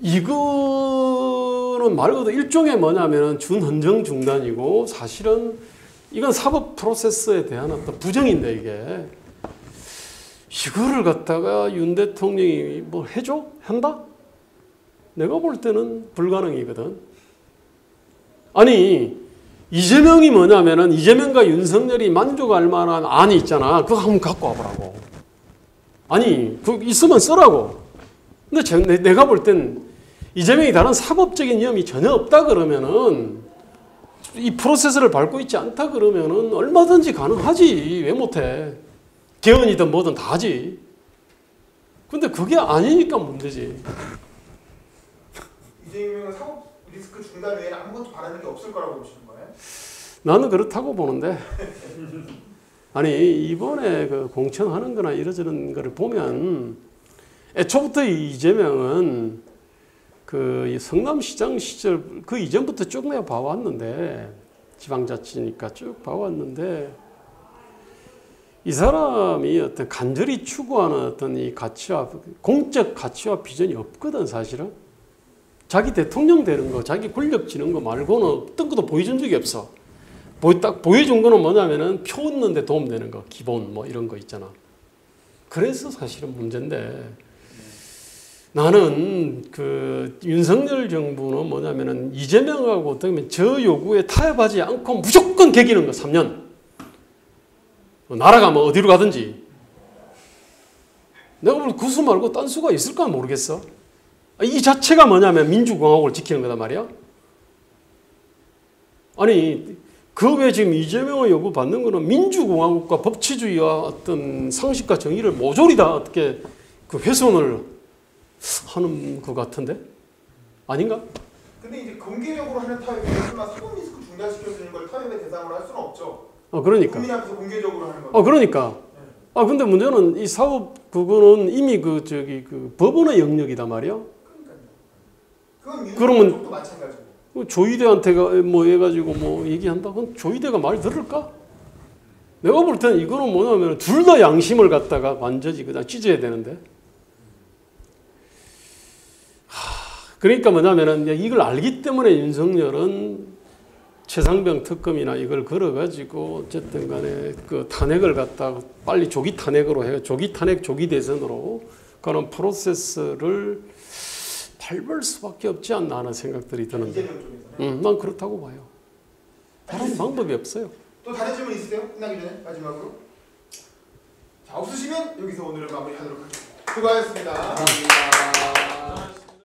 이거는 말 그대로 일종의 뭐냐면은 준헌정 중단이고 사실은 이건 사법 프로세스에 대한 어떤 부정인데 이게 이거를 갖다가 윤 대통령이 뭐 해줘? 한다? 내가 볼 때는 불가능이거든. 아니 이재명이 뭐냐면은 이재명과 윤석열이 만족할 만한 안이 있잖아. 그거 한번 갖고 와보라고. 아니 그 있으면 쓰라고. 근데 내가 볼 땐 이재명이 다른 사법적인 위험이 전혀 없다 그러면은 이 프로세스를 밟고 있지 않다 그러면은 얼마든지 가능하지. 왜 못해? 개헌이든 뭐든 다 하지. 근데 그게 아니니까 문제지. 이재명은 사법 리스크 중단 외에는 아무것도 바라는 게 없을 거라고 보시는 거예요? 나는 그렇다고 보는데 아니 이번에 그 공천하는 거나 이러저런 거를 보면 애초부터 이재명은 그 성남시장 시절 그 이전부터 쭉 내가 봐왔는데 지방자치니까 쭉 봐왔는데 이 사람이 어떤 간절히 추구하는 어떤 이 가치와 공적 가치와 비전이 없거든 사실은. 자기 대통령 되는 거, 자기 권력 지는 거 말고는 어떤 것도 보여준 적이 없어. 딱 보여준 거는 뭐냐면은 표 얻는데 도움되는 거, 기본 뭐 이런 거 있잖아. 그래서 사실은 문제인데 나는 그 윤석열 정부는 뭐냐면은 이재명하고 어떻게 저 요구에 타협하지 않고 무조건 개기는 거 3년. 나라가 뭐 어디로 가든지. 내가 볼 구수 말고 딴 수가 있을까 모르겠어. 이 자체가 뭐냐면 민주공화국을 지키는 거단 말이야. 아니 그 외에 지금 이재명의 요구 받는 거는 민주공화국과 법치주의와 어떤 상식과 정의를 모조리 다 어떻게 그 훼손을 하는 것 같은데? 아닌가? 근데 이제 공개적으로 하는 타협이 설마 사법 리스크 중단시켜주는 걸 타협의 대상으로 할 수는 없죠. 그러니까. 국민 앞에서 공개적으로 하는 거. 그러니까. 근데 문제는 이 사법 그거는 이미 그 법원의 영역이단 말이야. 그건 그러면 쪽도 마찬가지고. 조희대한테가 뭐 해가지고 뭐 얘기한다? 그럼 조희대가 말 들을까? 내가 볼 때는 이거는 뭐냐면 둘 다 양심을 갖다가 완전히 그냥 찢어야 되는데. 그러니까 뭐냐면은 이걸 알기 때문에 윤석열은 최상병 특검이나 이걸 걸어가지고 어쨌든 간에 그 탄핵을 갖다가 빨리 조기 탄핵으로 해요. 조기 탄핵, 조기 대선으로 그런 프로세스를 밟을 수밖에 없지 않나 하는 생각들이 드는데. 이재명 쪽에서는. 난 그렇다고 봐요. 다른 방법이 없어요. 또 다른 질문 있으세요? 끝나기 전에 마지막으로. 자 없으시면 여기서 오늘은 마무리하도록 하겠습니다. 수고하셨습니다. 감사합니다.